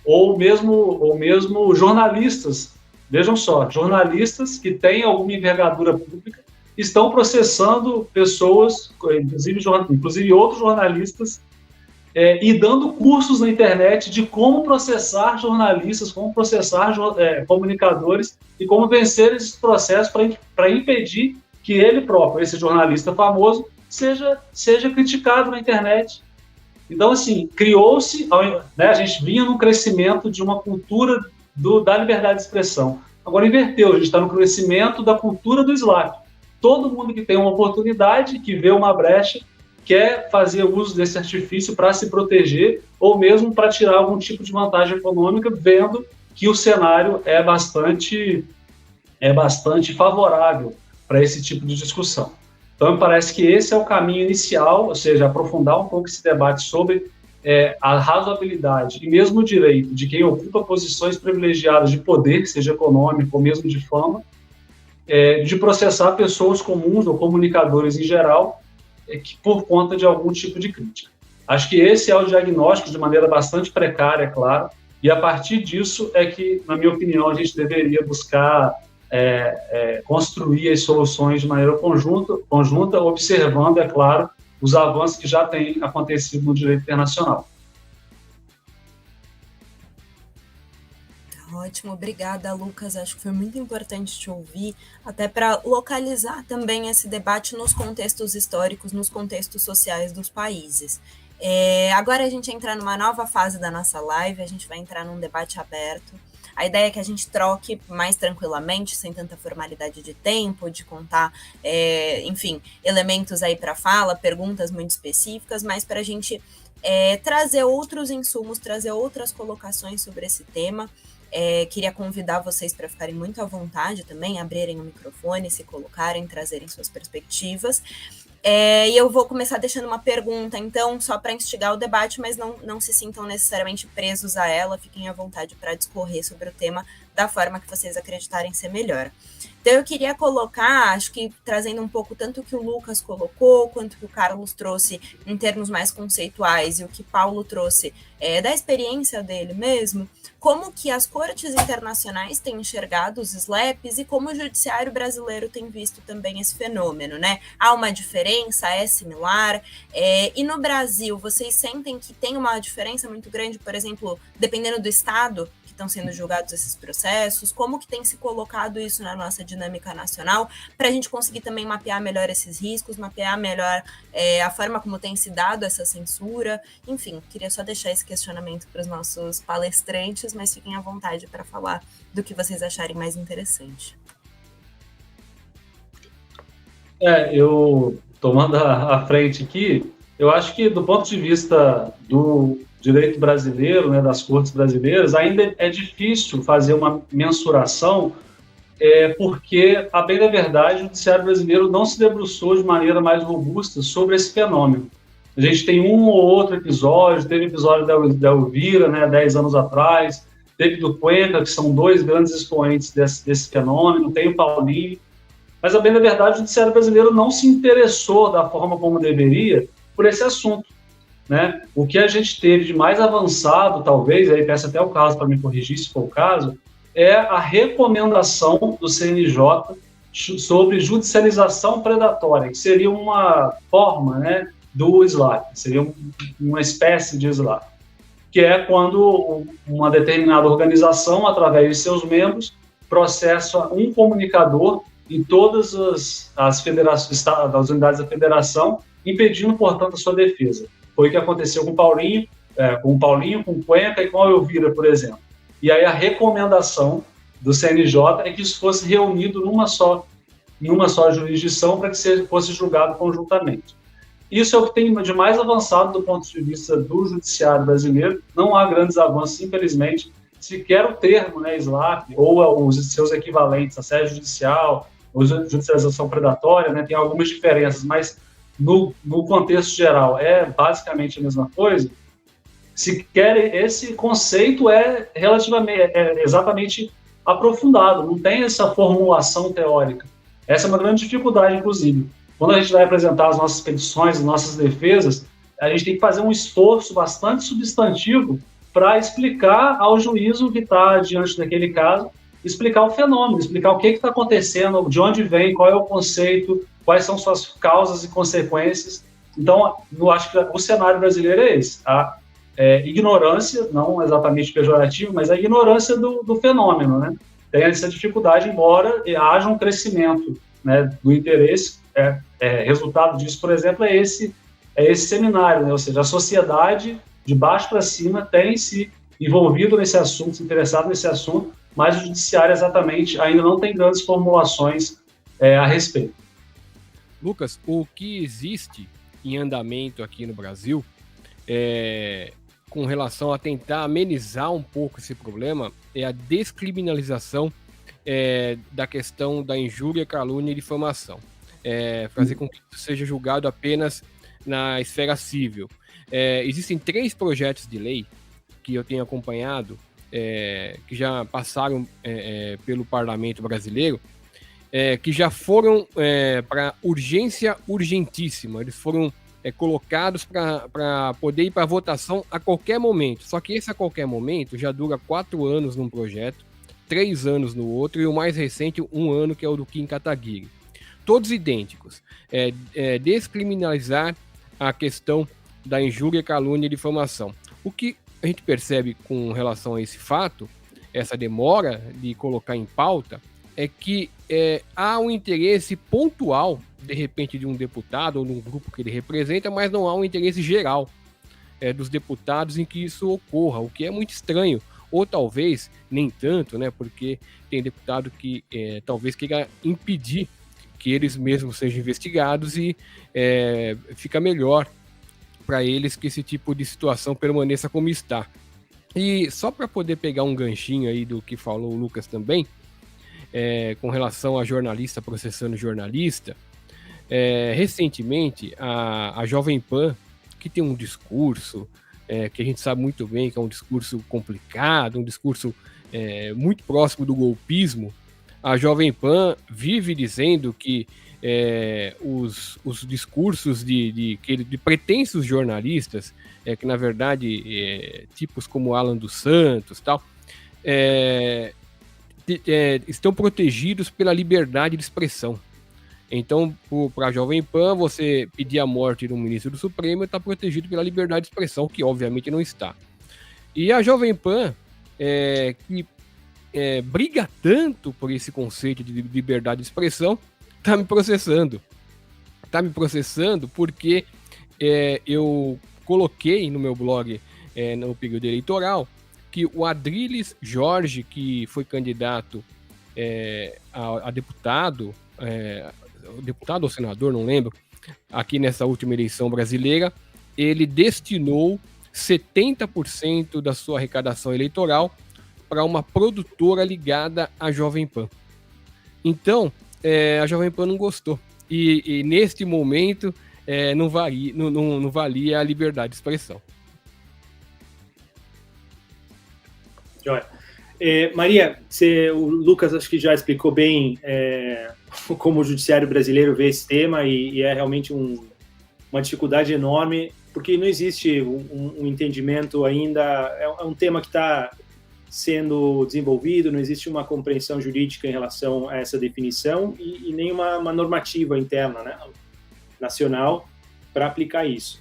ou mesmo jornalistas. Vejam só, jornalistas que têm alguma envergadura pública estão processando pessoas, inclusive outros jornalistas, e dando cursos na internet de como processar jornalistas, como processar comunicadores e como vencer esses processos para impedir que ele próprio, esse jornalista famoso, seja criticado na internet. Então, assim, criou-se, né, a gente vinha num crescimento de uma cultura da liberdade de expressão. Agora inverteu, a gente está no crescimento da cultura do SLAPP. Todo mundo que tem uma oportunidade, que vê uma brecha, quer fazer uso desse artifício para se proteger ou mesmo para tirar algum tipo de vantagem econômica, vendo que o cenário é bastante favorável para esse tipo de discussão. Então, me parece que esse é o caminho inicial, ou seja, aprofundar um pouco esse debate sobre a razoabilidade e mesmo o direito de quem ocupa posições privilegiadas de poder, seja econômico ou mesmo de fama, de processar pessoas comuns ou comunicadores em geral, por conta de algum tipo de crítica. Acho que esse é o diagnóstico de maneira bastante precária, é claro, e a partir disso é que, na minha opinião, a gente deveria buscar construir as soluções de maneira conjunta, observando, é claro, os avanços que já têm acontecido no direito internacional. Ótimo, obrigada, Lucas. Acho que foi muito importante te ouvir, até para localizar também esse debate nos contextos históricos, nos contextos sociais dos países. Agora a gente entra numa nova fase da nossa live, a gente vai entrar num debate aberto. A ideia é que a gente troque mais tranquilamente, sem tanta formalidade de tempo, de contar, enfim, elementos aí para fala, perguntas muito específicas, mas para a gente trazer outros insumos, trazer outras colocações sobre esse tema. Queria convidar vocês para ficarem muito à vontade também, abrirem o microfone, se colocarem, trazerem suas perspectivas. E eu vou começar deixando uma pergunta, então, só para instigar o debate, mas não se sintam necessariamente presos a ela, fiquem à vontade para discorrer sobre o tema da forma que vocês acreditarem ser melhor. Então eu queria colocar, acho que trazendo um pouco tanto o que o Lucas colocou, quanto o que o Carlos trouxe em termos mais conceituais e o que Paulo trouxe da experiência dele mesmo, como que as cortes internacionais têm enxergado os SLAPs e como o judiciário brasileiro tem visto também esse fenômeno, né? Há uma diferença? É similar? E no Brasil, vocês sentem que tem uma diferença muito grande, por exemplo, dependendo do estado que estão sendo julgados esses processos? Como que tem se colocado isso na nossa dinâmica nacional para a gente conseguir também mapear melhor esses riscos, mapear melhor a forma como tem se dado essa censura? Enfim, queria só deixar esse questionamento para os nossos palestrantes, mas fiquem à vontade para falar do que vocês acharem mais interessante. Eu, tomando a frente aqui, eu acho que do ponto de vista do direito brasileiro, né, das cortes brasileiras, ainda é difícil fazer uma mensuração, porque, a bem da verdade, o judiciário brasileiro não se debruçou de maneira mais robusta sobre esse fenômeno. A gente tem um ou outro episódio, teve episódio da Elvira, né, 10 anos atrás, teve do Cuenca, que são dois grandes expoentes desse fenômeno, tem o Paulinho, mas, a bem da verdade, o judiciário brasileiro não se interessou da forma como deveria por esse assunto, né? O que a gente teve de mais avançado, talvez, aí peço até o caso para me corrigir, se for o caso, é a recomendação do CNJ sobre judicialização predatória, que seria uma forma, né, do SLAP, seria uma espécie de SLAP, que é quando uma determinada organização, através de seus membros, processa um comunicador em todas as federações, das unidades da federação, impedindo, portanto, a sua defesa. Foi o que aconteceu com o Paulinho, com o Cuenca e com a Elvira, por exemplo. E aí a recomendação do CNJ é que isso fosse reunido numa só jurisdição para que fosse julgado conjuntamente. Isso é o que tem de mais avançado do ponto de vista do judiciário brasileiro. Não há grandes avanços, infelizmente. Sequer o termo, né, SLAP, ou os seus equivalentes, assédio judicial, ou judicialização predatória, né, tem algumas diferenças, mas no contexto geral é basicamente a mesma coisa. Sequer esse conceito é exatamente aprofundado, não tem essa formulação teórica. Essa é uma grande dificuldade, inclusive. Quando a gente vai apresentar as nossas petições, as nossas defesas, a gente tem que fazer um esforço bastante substantivo para explicar ao juízo que está diante daquele caso, explicar o fenômeno, explicar o que está acontecendo, de onde vem, qual é o conceito, quais são suas causas e consequências. Então, eu acho que o cenário brasileiro é esse. A ignorância, não exatamente pejorativa, mas a ignorância do fenômeno, né? Tem essa dificuldade, embora haja um crescimento, né, do interesse. Resultado disso, por exemplo, é esse seminário, né? Ou seja, a sociedade, de baixo para cima, tem se envolvido nesse assunto, se interessado nesse assunto, mas o judiciário, exatamente, ainda não tem grandes formulações a respeito. Lucas, o que existe em andamento aqui no Brasil, com relação a tentar amenizar um pouco esse problema, é a descriminalização da questão da injúria, calúnia e difamação. Fazer com que isso seja julgado apenas na esfera civil. Existem 3 projetos de lei que eu tenho acompanhado, que já passaram pelo parlamento brasileiro, que já foram para urgência urgentíssima. Eles foram colocados para poder ir para votação a qualquer momento. Só que esse a qualquer momento já dura 4 anos num projeto, 3 anos no outro, e o mais recente, 1 ano, que é o do Kim Kataguiri. Todos idênticos. Descriminalizar a questão da injúria, calúnia e difamação. O que a gente percebe com relação a esse fato, essa demora de colocar em pauta, é que há um interesse pontual, de repente, de um deputado ou de um grupo que ele representa, mas não há um interesse geral dos deputados em que isso ocorra, o que é muito estranho. Ou talvez nem tanto, né? Porque tem deputado que talvez queira impedir que eles mesmos sejam investigados e fica melhor para eles que esse tipo de situação permaneça como está. E só para poder pegar um ganchinho aí do que falou o Lucas também, com relação a jornalista processando jornalista, recentemente a Jovem Pan, que tem um discurso que a gente sabe muito bem que é um discurso complicado, um discurso muito próximo do golpismo, a Jovem Pan vive dizendo que os discursos de pretensos jornalistas, que na verdade tipos como Alan dos Santos tal, estão protegidos pela liberdade de expressão. Então, para a Jovem Pan, você pedir a morte de um ministro do Supremo está protegido pela liberdade de expressão, que obviamente não está. E a Jovem Pan, que briga tanto por esse conceito de liberdade de expressão, está me processando. Está me processando porque eu coloquei no meu blog, no período eleitoral, que o Adriles Jorge, que foi candidato a deputado, deputado ou senador, não lembro, aqui nessa última eleição brasileira, ele destinou 70% da sua arrecadação eleitoral para uma produtora ligada à Jovem Pan. Então, a Jovem Pan não gostou. E neste momento, não valia a liberdade de expressão. Joia. Maria, o Lucas acho que já explicou bem como o judiciário brasileiro vê esse tema e é realmente uma dificuldade enorme, porque não existe um entendimento ainda, é um tema que está sendo desenvolvido, não existe uma compreensão jurídica em relação a essa definição e nem uma normativa interna, né, nacional para aplicar isso.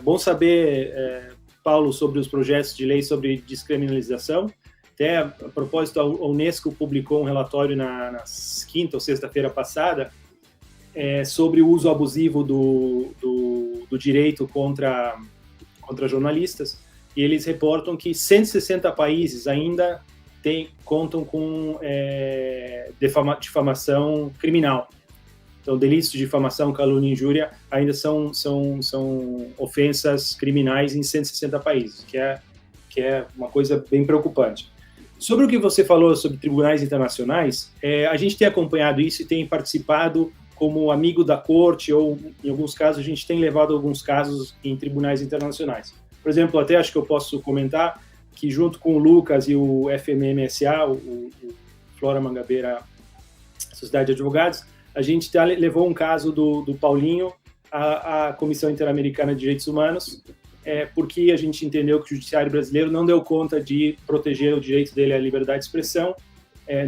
Bom saber, Paulo, sobre os projetos de lei sobre descriminalização. Até, a propósito, a Unesco publicou um relatório na quinta ou sexta-feira passada sobre o uso abusivo do direito contra jornalistas, e eles reportam que 160 países ainda contam com difamação criminal. Então, delitos de difamação, calúnia e injúria ainda são ofensas criminais em 160 países, que é uma coisa bem preocupante. Sobre o que você falou sobre tribunais internacionais, a gente tem acompanhado isso e tem participado como amigo da corte, ou em alguns casos a gente tem levado alguns casos em tribunais internacionais. Por exemplo, até acho que eu posso comentar que junto com o Lucas e o FMMSA, o Flora Mangabeira Sociedade de Advogados, a gente levou um caso do Paulinho à Comissão Interamericana de Direitos Humanos, porque a gente entendeu que o judiciário brasileiro não deu conta de proteger o direito dele à liberdade de expressão.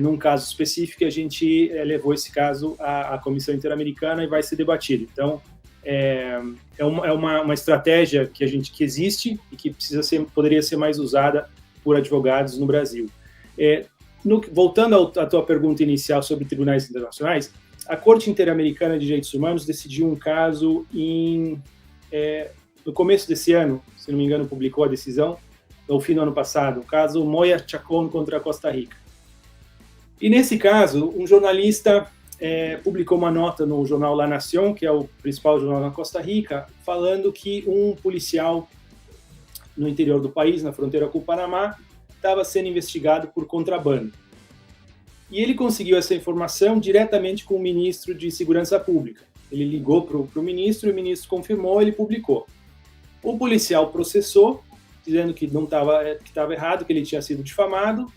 Num caso específico, a gente levou esse caso à Comissão Interamericana e vai ser debatido. Então, é uma estratégia que existe e que poderia ser mais usada por advogados no Brasil. Voltando à tua pergunta inicial sobre tribunais internacionais, a Corte Interamericana de Direitos Humanos decidiu um caso no começo desse ano, se não me engano, publicou a decisão, no fim do ano passado, o caso Moyer Chacón contra Costa Rica. E nesse caso, um jornalista publicou uma nota no jornal La Nación, que é o principal jornal na Costa Rica, falando que um policial no interior do país, na fronteira com o Panamá, estava sendo investigado por contrabando. E ele conseguiu essa informação diretamente com o ministro de Segurança Pública. Ele ligou para o ministro, e o ministro confirmou, ele publicou. O policial processou, dizendo que não estava errado, que ele tinha sido difamado,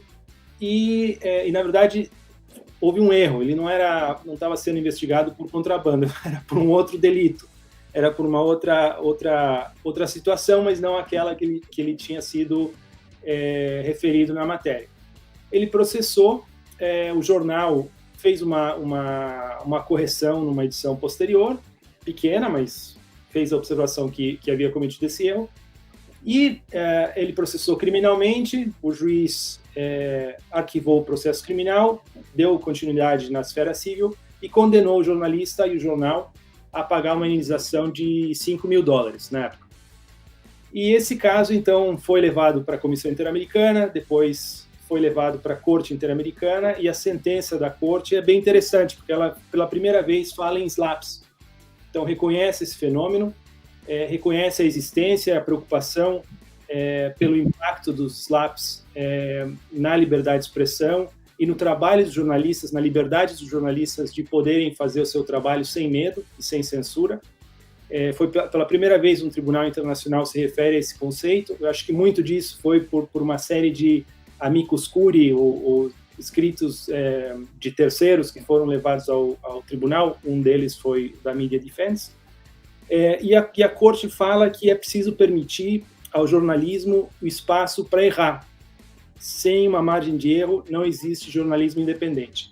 e na verdade houve um erro. Ele não estava sendo investigado por contrabando, era por um outro delito, era por uma outra situação, mas não aquela que ele tinha sido referido na matéria. Ele processou, o jornal fez uma correção numa edição posterior, pequena, mas fez a observação que havia cometido esse erro, e ele processou criminalmente, o juiz arquivou o processo criminal, deu continuidade na esfera civil e condenou o jornalista e o jornal a pagar uma indenização de $5.000 na época. E esse caso, então, foi levado para a Comissão Interamericana, depois foi levado para a Corte Interamericana, e a sentença da Corte é bem interessante, porque ela, pela primeira vez, fala em SLAPS. Então, reconhece esse fenômeno, reconhece a existência, a preocupação pelo impacto dos SLAPS na liberdade de expressão e no trabalho dos jornalistas, na liberdade dos jornalistas de poderem fazer o seu trabalho sem medo e sem censura. Foi pela primeira vez um tribunal internacional se refere a esse conceito. Eu acho que muito disso foi por uma série de amicus curiae, ou escritos de terceiros que foram levados ao tribunal. Um deles foi da Media Defense. E a corte fala que é preciso permitir ao jornalismo o espaço para errar. Sem uma margem de erro, não existe jornalismo independente.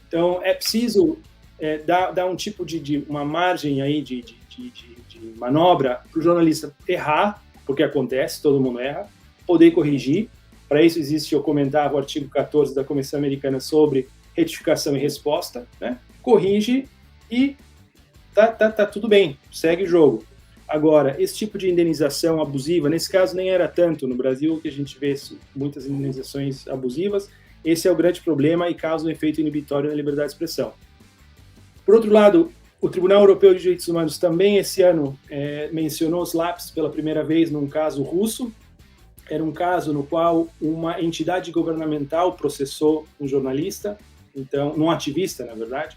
Então, é preciso dar um tipo de uma margem aí de manobra para o jornalista errar, porque acontece, todo mundo erra, poder corrigir. Para isso existe, eu comentava o artigo 14 da Convenção Americana sobre retificação e resposta, né? Corrige e tá tudo bem, segue o jogo. Agora, esse tipo de indenização abusiva, nesse caso nem era tanto no Brasil, que a gente vê muitas indenizações abusivas. Esse é o grande problema e causa um efeito inibitório na liberdade de expressão. Por outro lado, o Tribunal Europeu de Direitos Humanos também esse ano mencionou os LAPS pela primeira vez num caso russo. Era um caso no qual uma entidade governamental processou um jornalista, então, um ativista, na verdade.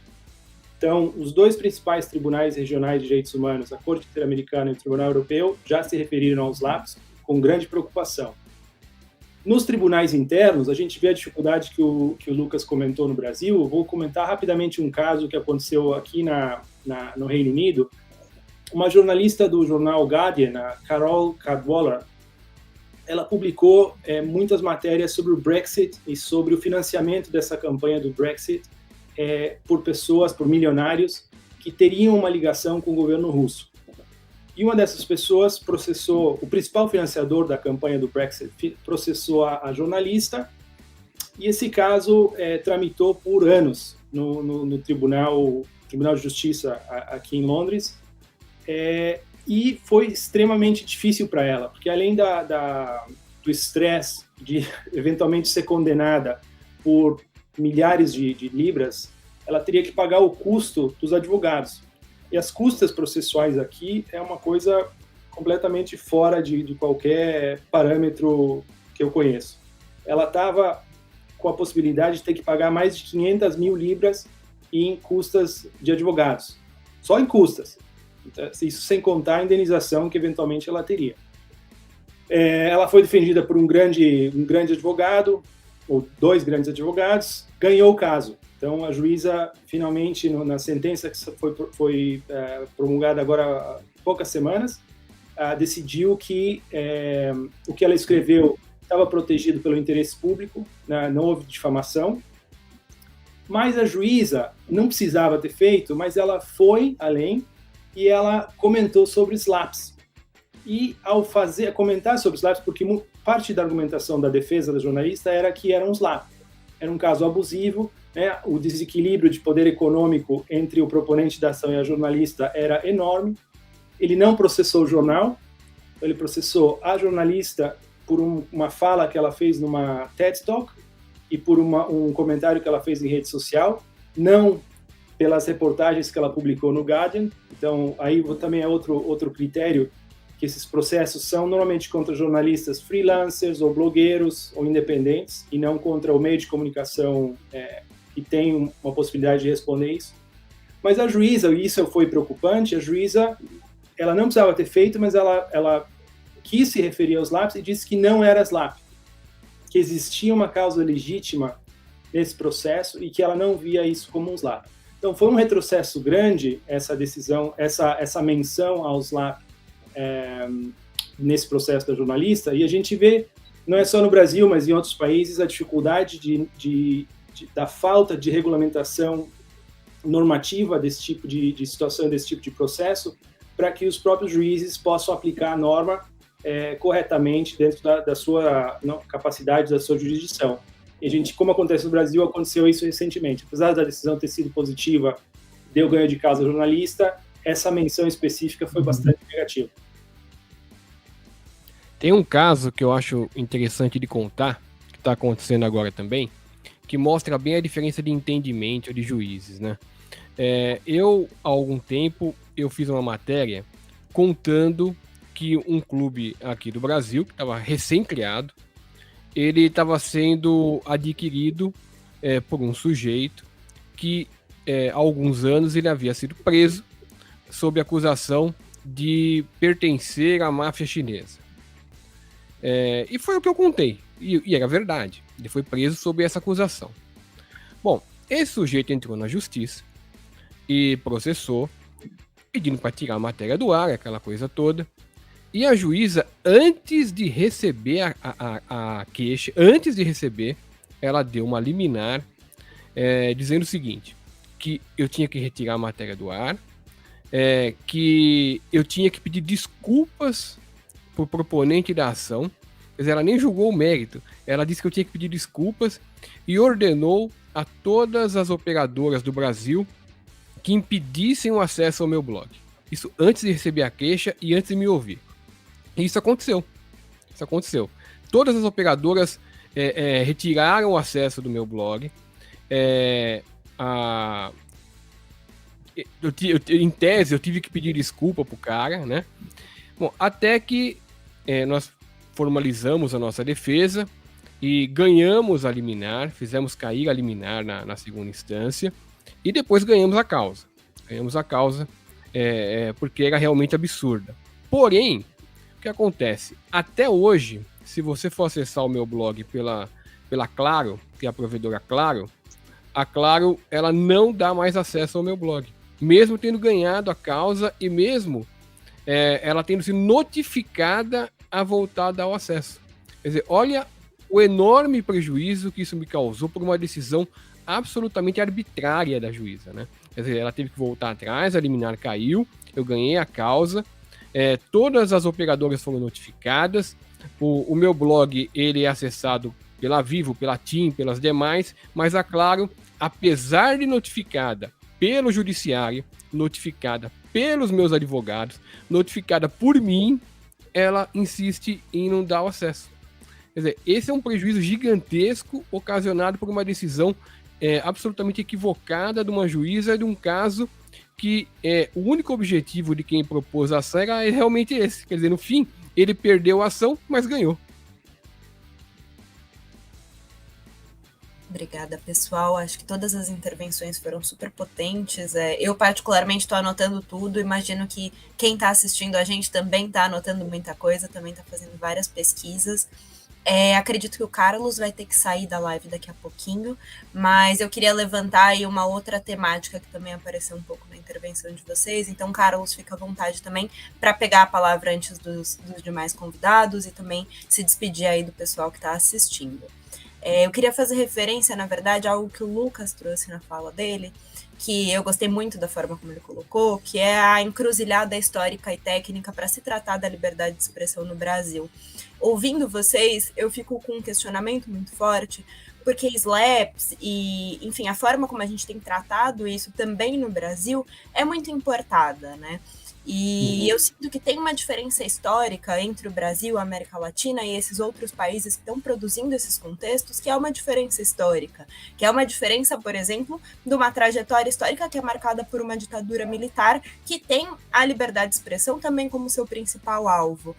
Então, os dois principais tribunais regionais de direitos humanos, a Corte Interamericana e o Tribunal Europeu, já se referiram aos LAPS com grande preocupação. Nos tribunais internos, a gente vê a dificuldade que o Lucas comentou no Brasil. Eu vou comentar rapidamente um caso que aconteceu aqui no Reino Unido. Uma jornalista do jornal Guardian, a Carol Cadwallader, ela publicou muitas matérias sobre o Brexit e sobre o financiamento dessa campanha do Brexit por pessoas, por milionários, que teriam uma ligação com o governo russo. E uma dessas pessoas processou, o principal financiador da campanha do Brexit, processou a jornalista, e esse caso tramitou por anos no Tribunal de Justiça aqui em Londres, e foi extremamente difícil para ela, porque além do estresse de eventualmente ser condenada por milhares de libras, ela teria que pagar o custo dos advogados. E as custas processuais aqui é uma coisa completamente fora de qualquer parâmetro que eu conheço. Ela estava com a possibilidade de ter que pagar mais de 500 mil libras em custas de advogados. Só em custas. Isso sem contar a indenização que eventualmente ela teria. Ela foi defendida por um grande advogado, ou dois grandes advogados, ganhou o caso. Então, a juíza, finalmente, na sentença que foi promulgada agora há poucas semanas, decidiu que o que ela escreveu estava protegido pelo interesse público, né, não houve difamação, mas a juíza não precisava ter feito, mas ela foi além e ela comentou sobre slaps. E ao comentar sobre slaps, porque parte da argumentação da defesa da jornalista era que era um slap, era um caso abusivo, né? O desequilíbrio de poder econômico entre o proponente da ação e a jornalista era enorme. Ele não processou o jornal, ele processou a jornalista por uma fala que ela fez numa TED Talk e por um comentário que ela fez em rede social, não pelas reportagens que ela publicou no Guardian. Então, aí também é outro critério, que esses processos são normalmente contra jornalistas freelancers ou blogueiros ou independentes, e não contra o meio de comunicação que tem uma possibilidade de responder isso. Mas a juíza, e isso foi preocupante, a juíza, ela não precisava ter feito, mas ela quis se referir aos LAPs e disse que não era SLAP, que existia uma causa legítima nesse processo e que ela não via isso como um SLAP. Então foi um retrocesso grande essa decisão, essa menção ao SLAP nesse processo da jornalista, e a gente vê, não é só no Brasil, mas em outros países, a dificuldade da falta de regulamentação normativa desse tipo de situação, desse tipo de processo, para que os próprios juízes possam aplicar a norma corretamente dentro da sua capacidade, da sua jurisdição. E a gente, como acontece no Brasil, aconteceu isso recentemente. Apesar da decisão ter sido positiva, deu ganho de causa ao jornalista, essa menção específica foi bastante negativa. Tem um caso que eu acho interessante de contar, que está acontecendo agora também, que mostra bem a diferença de entendimento de juízes, né? Há algum tempo, eu fiz uma matéria contando que um clube aqui do Brasil, que estava recém-criado, ele estava sendo adquirido por um sujeito que, há alguns anos, ele havia sido preso sob acusação de pertencer à máfia chinesa. E foi o que eu contei. E era verdade. Ele foi preso sob essa acusação. Bom, esse sujeito entrou na justiça e processou, pedindo para tirar a matéria do ar, aquela coisa toda. E a juíza, antes de receber a queixa, ela deu uma liminar dizendo o seguinte, que eu tinha que retirar a matéria do ar, que eu tinha que pedir desculpas pro proponente da ação. Quer dizer, ela nem julgou o mérito. Ela disse que eu tinha que pedir desculpas e ordenou a todas as operadoras do Brasil que impedissem o acesso ao meu blog. Isso antes de receber a queixa e antes de me ouvir. E isso aconteceu. Todas as operadoras retiraram o acesso do meu blog. Em tese, eu tive que pedir desculpa pro cara, né? Bom, até que nós formalizamos a nossa defesa e ganhamos a liminar, fizemos cair a liminar na segunda instância e depois ganhamos a causa. Porque era realmente absurda. Porém, o que acontece? Até hoje, se você for acessar o meu blog pela Claro, que é a provedora Claro, a Claro ela não dá mais acesso ao meu blog. Mesmo tendo ganhado a causa e mesmo ela tendo sido notificada a voltar a dar o acesso. Quer dizer, olha o enorme prejuízo que isso me causou por uma decisão absolutamente arbitrária da juíza, né? Quer dizer, ela teve que voltar atrás, a liminar caiu, eu ganhei a causa, todas as operadoras foram notificadas, o meu blog ele é acessado pela Vivo, pela TIM, pelas demais, mas a Claro, apesar de notificada pelo judiciário, notificada pelos meus advogados, notificada por mim, ela insiste em não dar o acesso. Quer dizer, esse é um prejuízo gigantesco ocasionado por uma decisão absolutamente equivocada de uma juíza de um caso que o único objetivo de quem propôs a ação era realmente esse. Quer dizer, no fim, ele perdeu a ação, mas ganhou. Obrigada, pessoal. Acho que todas as intervenções foram super potentes. Eu, particularmente, estou anotando tudo. Imagino que quem está assistindo a gente também está anotando muita coisa, também está fazendo várias pesquisas. Acredito que o Carlos vai ter que sair da live daqui a pouquinho, mas eu queria levantar aí uma outra temática que também apareceu um pouco na intervenção de vocês. Então, Carlos, fica à vontade também para pegar a palavra antes dos demais convidados e também se despedir aí do pessoal que está assistindo. Eu queria fazer referência, na verdade, a algo que o Lucas trouxe na fala dele, que eu gostei muito da forma como ele colocou, que é a encruzilhada histórica e técnica para se tratar da liberdade de expressão no Brasil. Ouvindo vocês, eu fico com um questionamento muito forte, porque SLAPS e, enfim, a forma como a gente tem tratado isso também no Brasil é muito importada, né? E eu sinto que tem uma diferença histórica entre o Brasil, a América Latina e esses outros países que estão produzindo esses contextos, que é uma diferença histórica, que é uma diferença, por exemplo, de uma trajetória histórica que é marcada por uma ditadura militar que tem a liberdade de expressão também como seu principal alvo.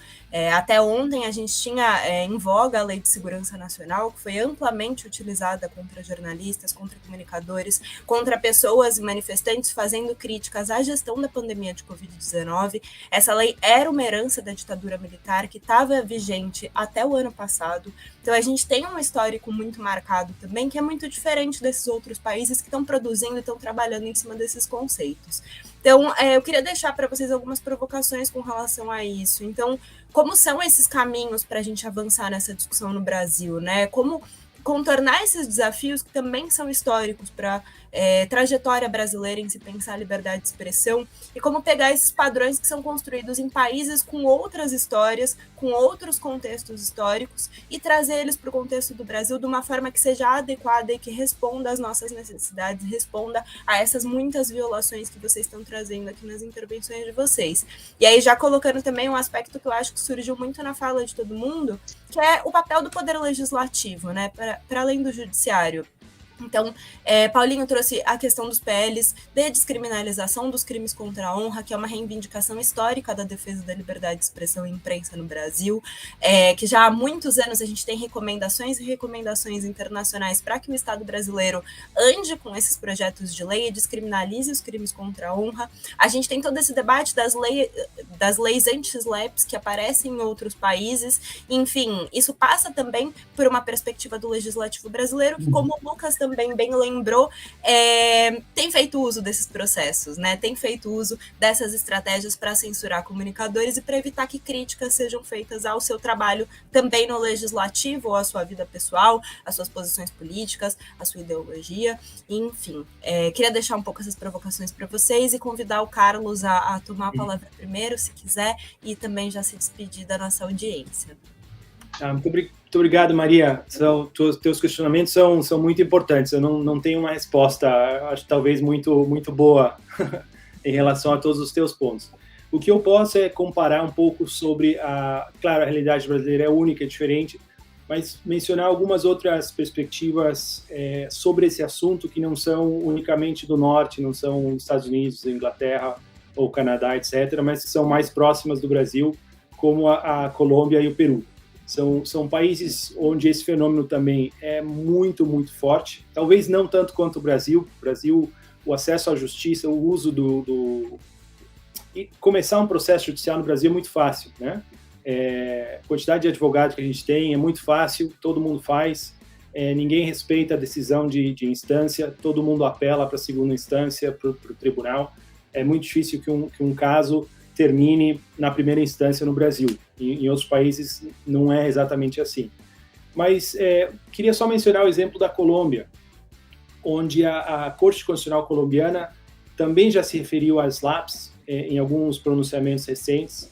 Até ontem a gente tinha em voga a Lei de Segurança Nacional, que foi amplamente utilizada contra jornalistas, contra comunicadores, contra pessoas e manifestantes fazendo críticas à gestão da pandemia de Covid-19. Essa lei era uma herança da ditadura militar que estava vigente até o ano passado. Então a gente tem um histórico muito marcado também, que é muito diferente desses outros países que estão produzindo e estão trabalhando em cima desses conceitos. Então eu queria deixar para vocês algumas provocações com relação a isso. Então, como são esses caminhos para a gente avançar nessa discussão no Brasil, né? Como contornar esses desafios que também são históricos para trajetória brasileira em se pensar a liberdade de expressão e como pegar esses padrões que são construídos em países com outras histórias, com outros contextos históricos e trazer eles para o contexto do Brasil de uma forma que seja adequada e que responda às nossas necessidades, responda a essas muitas violações que vocês estão trazendo aqui nas intervenções de vocês. E aí já colocando também um aspecto que eu acho que surgiu muito na fala de todo mundo, que é o papel do poder legislativo, né, para além do judiciário. Então, Paulinho trouxe a questão dos PLs, de descriminalização dos crimes contra a honra, que é uma reivindicação histórica da defesa da liberdade de expressão e imprensa no Brasil, que já há muitos anos a gente tem recomendações e recomendações internacionais para que o Estado brasileiro ande com esses projetos de lei e descriminalize os crimes contra a honra. A gente tem todo esse debate das leis anti-SLAPPs que aparecem em outros países. Enfim, isso passa também por uma perspectiva do legislativo brasileiro, que, como o Lucas também bem lembrou, tem feito uso desses processos, né? Tem feito uso dessas estratégias para censurar comunicadores e para evitar que críticas sejam feitas ao seu trabalho também no legislativo, ou à sua vida pessoal, às suas posições políticas, à sua ideologia, enfim. Queria deixar um pouco essas provocações para vocês e convidar o Carlos a tomar a palavra primeiro, se quiser, e também já se despedir da nossa audiência. Muito obrigado, Maria. Teus questionamentos são muito importantes. Eu não tenho uma resposta, acho talvez muito boa em relação a todos os teus pontos. O que eu posso é comparar um pouco sobre claro, a realidade brasileira é única, é diferente, mas mencionar algumas outras perspectivas sobre esse assunto que não são unicamente do Norte, não são dos Estados Unidos, Inglaterra ou Canadá, etc., mas que são mais próximas do Brasil, como a Colômbia e o Peru. São países onde esse fenômeno também é muito, muito forte. Talvez não tanto quanto o Brasil. O Brasil, o acesso à justiça, o uso E começar um processo judicial no Brasil é muito fácil, né? A quantidade de advogados que a gente tem é muito fácil, todo mundo faz. Ninguém respeita a decisão de instância, todo mundo apela para a segunda instância, para o tribunal. É muito difícil que um caso termine na primeira instância no Brasil. Em outros países não é exatamente assim. Mas queria só mencionar o exemplo da Colômbia, onde a Corte Constitucional colombiana também já se referiu às SLAPPs em alguns pronunciamentos recentes.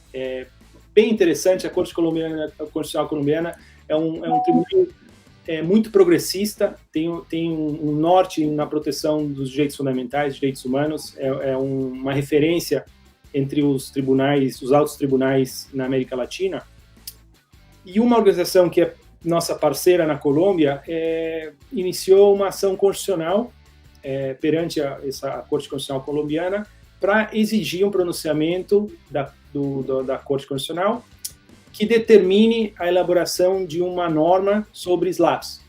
Bem interessante, a Corte Constitucional colombiana é um tribunal muito progressista, tem um norte na proteção dos direitos fundamentais, direitos humanos, uma referência entre os tribunais, os altos tribunais na América Latina. E uma organização que é nossa parceira na Colômbia iniciou uma ação constitucional perante essa Corte Constitucional colombiana para exigir um pronunciamento da Corte Constitucional que determine a elaboração de uma norma sobre SLAPPs.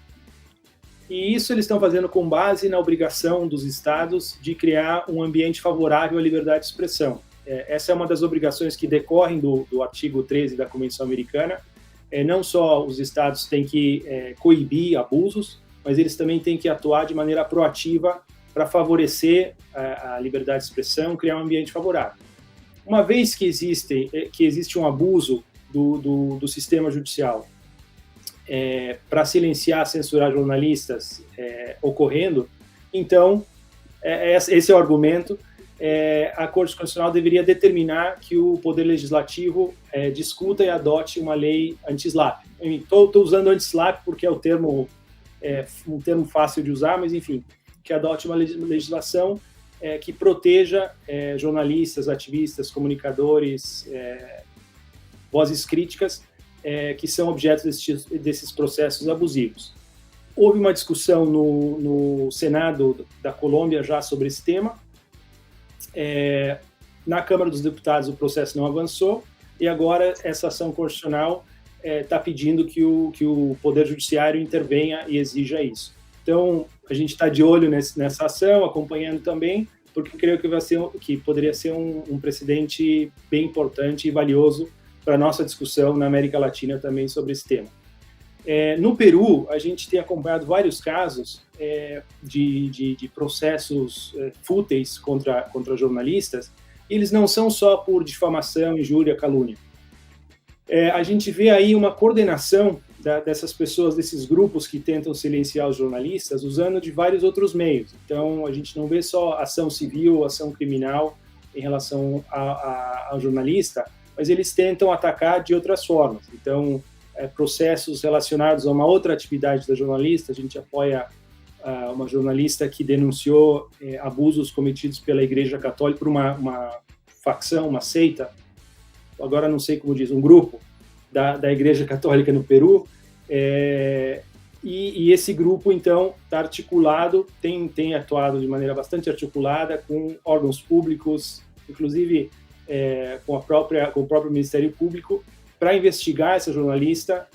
E isso eles estão fazendo com base na obrigação dos estados de criar um ambiente favorável à liberdade de expressão. Essa é uma das obrigações que decorrem do artigo 13 da Convenção Americana. Não só os estados têm que coibir abusos, mas eles também têm que atuar de maneira proativa para favorecer a liberdade de expressão, criar um ambiente favorável. Uma vez que existe um abuso do sistema judicial para silenciar, censurar jornalistas ocorrendo, então, esse é o argumento. A Corte Constitucional deveria determinar que o Poder Legislativo discuta e adote uma lei anti-SLAPP. Estou usando anti-SLAPP porque é um termo fácil de usar, mas enfim, que adote uma legislação que proteja jornalistas, ativistas, comunicadores, vozes críticas que são objetos desses processos abusivos. Houve uma discussão no Senado da Colômbia já sobre esse tema. Na Câmara dos Deputados o processo não avançou e agora essa ação constitucional está pedindo que o Poder Judiciário intervenha e exija isso. Então, a gente está de olho nessa ação, acompanhando também, porque creio que poderia ser um precedente bem importante e valioso para a nossa discussão na América Latina também sobre esse tema. No Peru, a gente tem acompanhado vários casos de processos fúteis contra jornalistas. Eles não são só por difamação, injúria, calúnia. A gente vê aí uma coordenação dessas pessoas, desses grupos que tentam silenciar os jornalistas, usando de vários outros meios. Então, a gente não vê só ação civil, ação criminal em relação ao jornalista, mas eles tentam atacar de outras formas. Então, processos relacionados a uma outra atividade da jornalista, a gente apoia uma jornalista que denunciou abusos cometidos pela Igreja Católica por uma facção, uma seita, agora não sei como diz, um grupo da Igreja Católica no Peru, E esse grupo, então, está articulado, tem atuado de maneira bastante articulada com órgãos públicos, inclusive com o próprio Ministério Público, para investigar essa jornalista,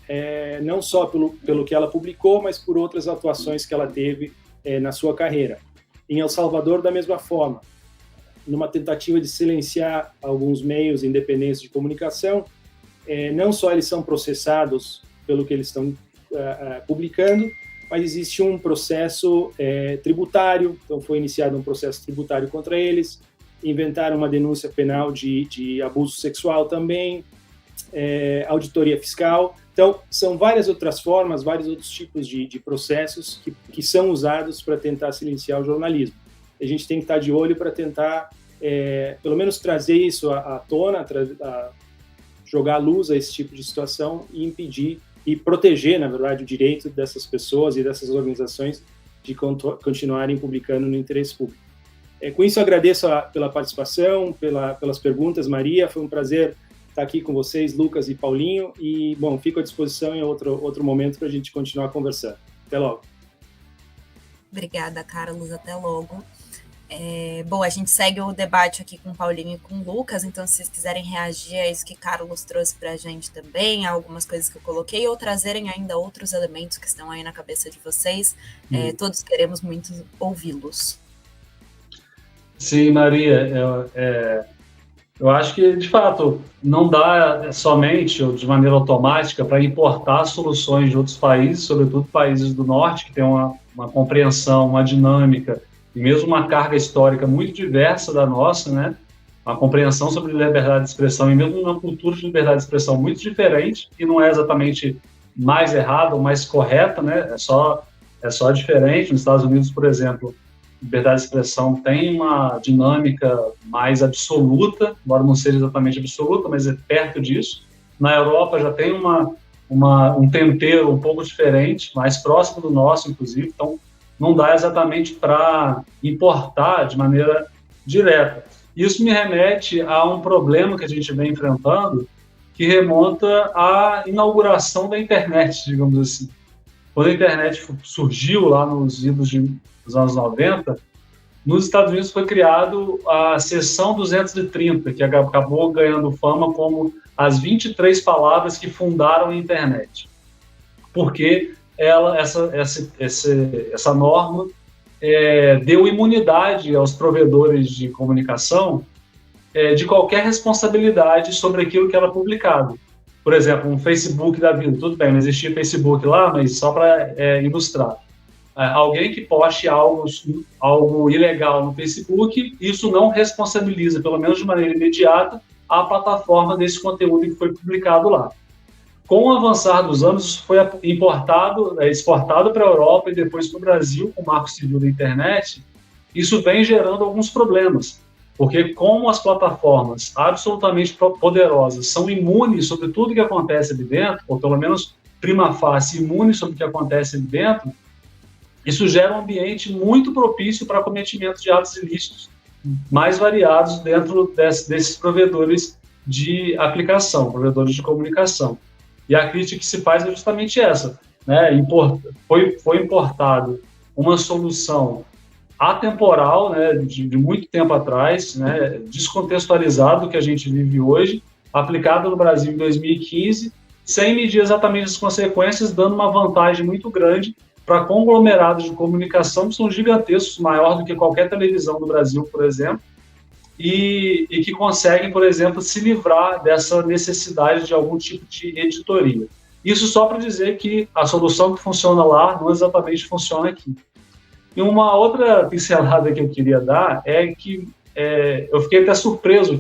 não só pelo que ela publicou, mas por outras atuações que ela teve na sua carreira. Em El Salvador, da mesma forma, numa tentativa de silenciar alguns meios independentes de comunicação, não só eles são processados pelo que eles estão publicando, mas existe um processo tributário, então foi iniciado um processo tributário contra eles, inventaram uma denúncia penal de abuso sexual também, auditoria fiscal. Então, são várias outras formas, vários outros tipos de processos que são usados para tentar silenciar o jornalismo. A gente tem que estar de olho para tentar, pelo menos, trazer isso à tona, jogar luz a esse tipo de situação e impedir e proteger, na verdade, o direito dessas pessoas e dessas organizações de continuarem publicando no interesse público. Com isso, eu agradeço pela participação, pelas perguntas, Maria. Foi um prazer estar aqui com vocês, Lucas e Paulinho. E, bom, fico à disposição em outro momento para a gente continuar conversando. Até logo. Obrigada, Carlos. Até logo. Bom, a gente segue o debate aqui com o Paulinho e com o Lucas, então se vocês quiserem reagir a isso que Carlos trouxe para a gente também, a algumas coisas que eu coloquei, ou trazerem ainda outros elementos que estão aí na cabeça de vocês, todos queremos muito ouvi-los. Sim, Maria, eu acho que, de fato, não dá somente ou de maneira automática para importar soluções de outros países, sobretudo países do norte, que têm uma compreensão, uma dinâmica, e mesmo uma carga histórica muito diversa da nossa, né? Uma compreensão sobre liberdade de expressão e mesmo uma cultura de liberdade de expressão muito diferente, que não é exatamente mais errada ou mais correta, né? É só diferente. Nos Estados Unidos, por exemplo, liberdade de expressão tem uma dinâmica mais absoluta, embora não seja exatamente absoluta, mas é perto disso. Na Europa já tem um tempero um pouco diferente, mais próximo do nosso, inclusive, então não dá exatamente para importar de maneira direta. Isso me remete a um problema que a gente vem enfrentando, que remonta à inauguração da internet, digamos assim. Quando a internet surgiu lá nos idos dos anos 90, nos Estados Unidos foi criado a seção 230, que acabou ganhando fama como as 23 palavras que fundaram a internet. Porque essa norma deu imunidade aos provedores de comunicação de qualquer responsabilidade sobre aquilo que era publicado. Por exemplo, um Facebook da vida, tudo bem, não existia Facebook lá, mas só para ilustrar. Alguém que poste algo ilegal no Facebook, isso não responsabiliza, pelo menos de maneira imediata, a plataforma desse conteúdo que foi publicado lá. Com o avançar dos anos, isso foi exportado para a Europa e depois para o Brasil, com o Marco Civil da Internet. Isso vem gerando alguns problemas, porque como as plataformas absolutamente poderosas são imunes sobre tudo que acontece ali dentro, ou pelo menos prima facie imunes sobre o que acontece ali dentro, isso gera um ambiente muito propício para cometimento de atos ilícitos mais variados dentro desses provedores de aplicação, provedores de comunicação. E a crítica que se faz é justamente essa, né? Foi importado uma solução atemporal, né, de muito tempo atrás, né, descontextualizado do que a gente vive hoje, aplicada no Brasil em 2015, sem medir exatamente as consequências, dando uma vantagem muito grande para conglomerados de comunicação que são gigantescos, maior do que qualquer televisão do Brasil, por exemplo, e que conseguem, por exemplo, se livrar dessa necessidade de algum tipo de editoria. Isso só para dizer que a solução que funciona lá não exatamente funciona aqui. E uma outra pincelada que eu queria dar é que eu fiquei até surpreso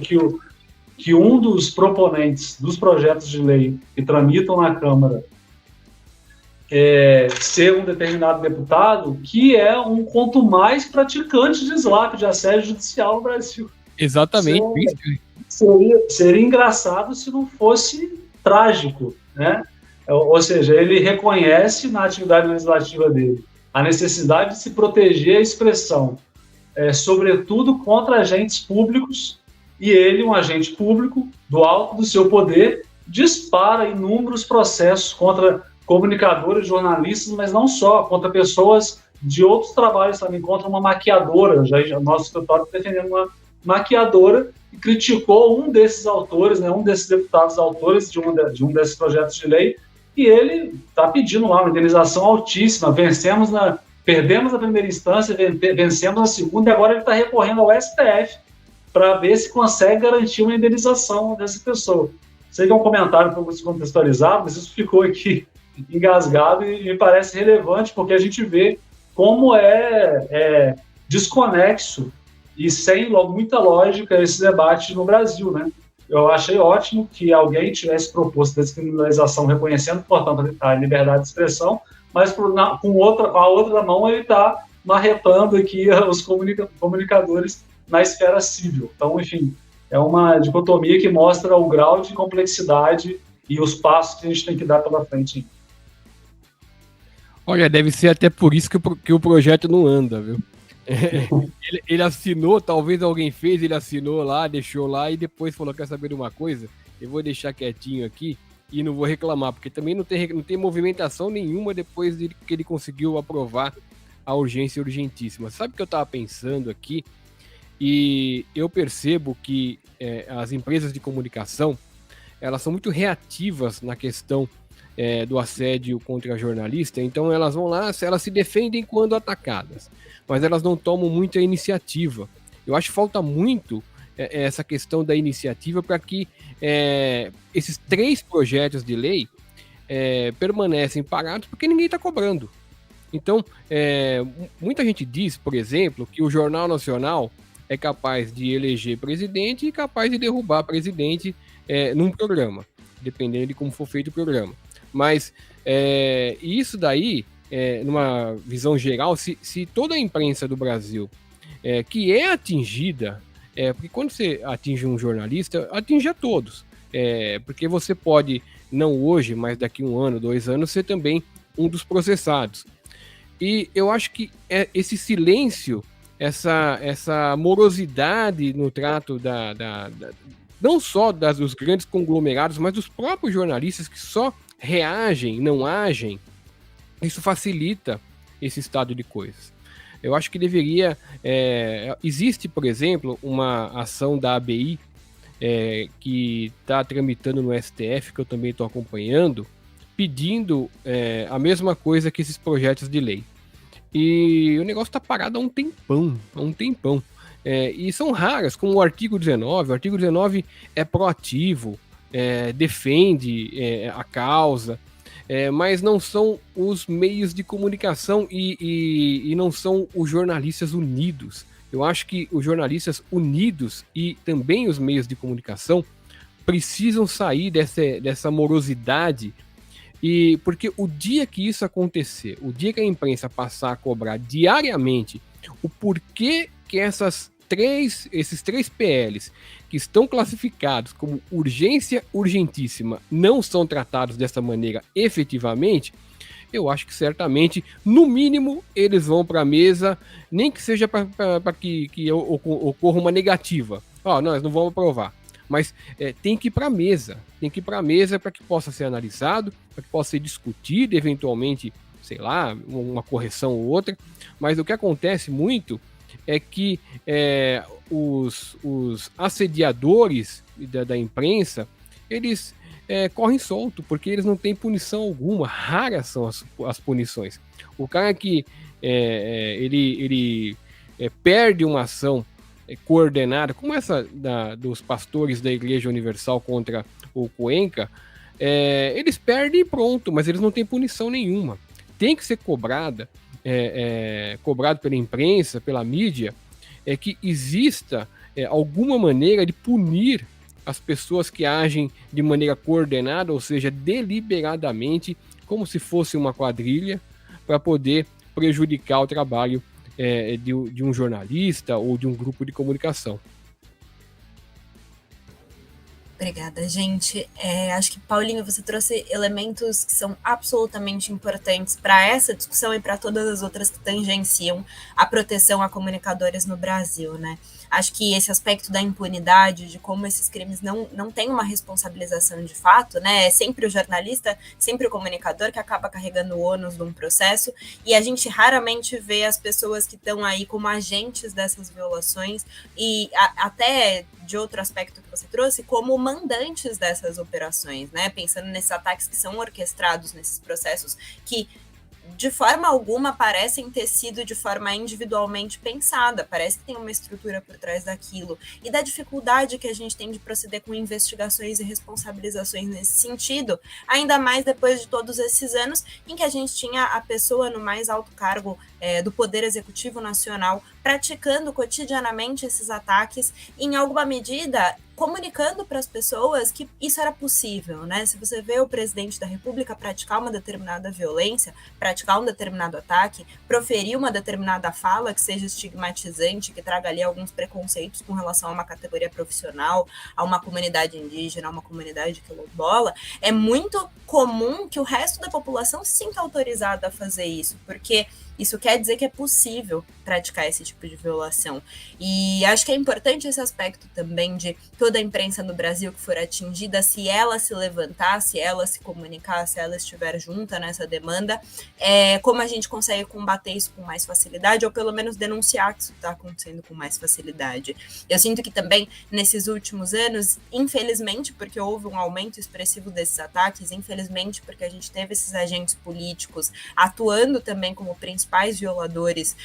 que um dos proponentes dos projetos de lei que tramitam na Câmara ser um determinado deputado que é um quanto mais praticante de SLAPP, de assédio judicial no Brasil. Exatamente. Seria engraçado se não fosse trágico, né? Ou seja, ele reconhece na atividade legislativa dele a necessidade de se proteger a expressão, sobretudo contra agentes públicos, e ele, um agente público, do alto do seu poder, dispara inúmeros processos contra comunicadores, jornalistas, mas não só, contra pessoas de outros trabalhos também, contra uma maquiadora. Já nosso escritório está defendendo uma maquiadora e criticou um desses autores, né, um desses deputados autores de um desses projetos de lei, e ele está pedindo lá uma indenização altíssima. Perdemos a primeira instância, vencemos a segunda, e agora ele está recorrendo ao STF para ver se consegue garantir uma indenização dessa pessoa. Sei que é um comentário um pouco descontextualizado, mas isso ficou aqui engasgado e me parece relevante, porque a gente vê como é desconexo e sem muita lógica esse debate no Brasil, né? Eu achei ótimo que alguém tivesse proposto a descriminalização reconhecendo, portanto, a liberdade de expressão, mas com a outra mão ele está marretando aqui os comunicadores na esfera civil. Então, enfim, é uma dicotomia que mostra o grau de complexidade e os passos que a gente tem que dar pela frente. Olha, deve ser até por isso que o projeto não anda, viu? Ele assinou, talvez alguém fez, ele assinou lá, deixou lá e depois falou, quer saber de uma coisa? Eu vou deixar quietinho aqui e não vou reclamar, porque também não tem movimentação nenhuma depois de que ele conseguiu aprovar a urgência urgentíssima. Sabe o que eu estava pensando aqui? E eu percebo que as empresas de comunicação, elas são muito reativas na questão do assédio contra a jornalista, então elas vão lá, elas se defendem quando atacadas, mas elas não tomam muita iniciativa. Eu acho que falta muito essa questão da iniciativa para que esses 3 projetos de lei permanecem parados porque ninguém está cobrando. Então, muita gente diz, por exemplo, que o Jornal Nacional é capaz de eleger presidente e capaz de derrubar presidente num programa, dependendo de como for feito o programa. Mas isso daí, numa visão geral, se toda a imprensa do Brasil, que é atingida, porque quando você atinge um jornalista, atinge a todos. Porque você pode, não hoje, mas daqui 1 ano, 2 anos, ser também um dos processados. E eu acho que esse silêncio, essa morosidade no trato não só dos grandes conglomerados, mas dos próprios jornalistas que só reagem, não agem, isso facilita esse estado de coisas. Eu acho que deveria... existe, por exemplo, uma ação da ABI que está tramitando no STF, que eu também estou acompanhando, pedindo a mesma coisa que esses projetos de lei. E o negócio está parado há um tempão. E são raras, como o artigo 19. O artigo 19 é proativo, defende a causa, mas não são os meios de comunicação e não são os jornalistas unidos. Eu acho que os jornalistas unidos e também os meios de comunicação precisam sair dessa morosidade, porque o dia que isso acontecer, o dia que a imprensa passar a cobrar diariamente o porquê que esses 3 PLs que estão classificados como urgência urgentíssima não são tratados dessa maneira efetivamente, eu acho que certamente, no mínimo, eles vão para a mesa, nem que seja para que ocorra uma negativa. Nós não vamos aprovar. Mas tem que ir para a mesa. Para que possa ser analisado, para que possa ser discutido, eventualmente, sei lá, uma correção ou outra. Mas o que acontece muito é que os assediadores da imprensa, eles correm solto, porque eles não têm punição alguma. Raras são as punições. O cara que ele perde uma ação coordenada, como essa dos pastores da Igreja Universal contra o Cuenca, eles perdem e pronto, mas eles não têm punição nenhuma. Tem que ser cobrado pela imprensa, pela mídia, que exista alguma maneira de punir as pessoas que agem de maneira coordenada, ou seja, deliberadamente, como se fosse uma quadrilha, para poder prejudicar o trabalho de um jornalista ou de um grupo de comunicação. Obrigada, gente. Acho que, Paulinho, você trouxe elementos que são absolutamente importantes para essa discussão e para todas as outras que tangenciam a proteção a comunicadores no Brasil, né? Acho que esse aspecto da impunidade, de como esses crimes não têm uma responsabilização de fato, né? É sempre o jornalista, sempre o comunicador que acaba carregando o ônus de um processo, e a gente raramente vê as pessoas que estão aí como agentes dessas violações e até de outro aspecto que você trouxe, como mandantes dessas operações, né? Pensando nesses ataques que são orquestrados nesses processos que de forma alguma parecem ter sido de forma individualmente pensada, parece que tem uma estrutura por trás daquilo, e da dificuldade que a gente tem de proceder com investigações e responsabilizações nesse sentido, ainda mais depois de todos esses anos em que a gente tinha a pessoa no mais alto cargo do Poder Executivo Nacional praticando cotidianamente esses ataques, em alguma medida comunicando para as pessoas que isso era possível, né? Se você vê o presidente da República praticar uma determinada violência, praticar um determinado ataque, proferir uma determinada fala que seja estigmatizante, que traga ali alguns preconceitos com relação a uma categoria profissional, a uma comunidade indígena, a uma comunidade quilombola, é muito comum que o resto da população se sinta autorizada a fazer isso, porque isso quer dizer que é possível praticar esse tipo de violação. E acho que é importante esse aspecto também de toda a imprensa no Brasil que for atingida, se ela se levantar, se ela se comunicar, se ela estiver junta nessa demanda, como a gente consegue combater isso com mais facilidade, ou pelo menos denunciar que isso está acontecendo com mais facilidade. Eu sinto que também, nesses últimos anos, infelizmente, porque houve um aumento expressivo desses ataques, infelizmente, porque a gente teve esses agentes políticos atuando também como principais violadores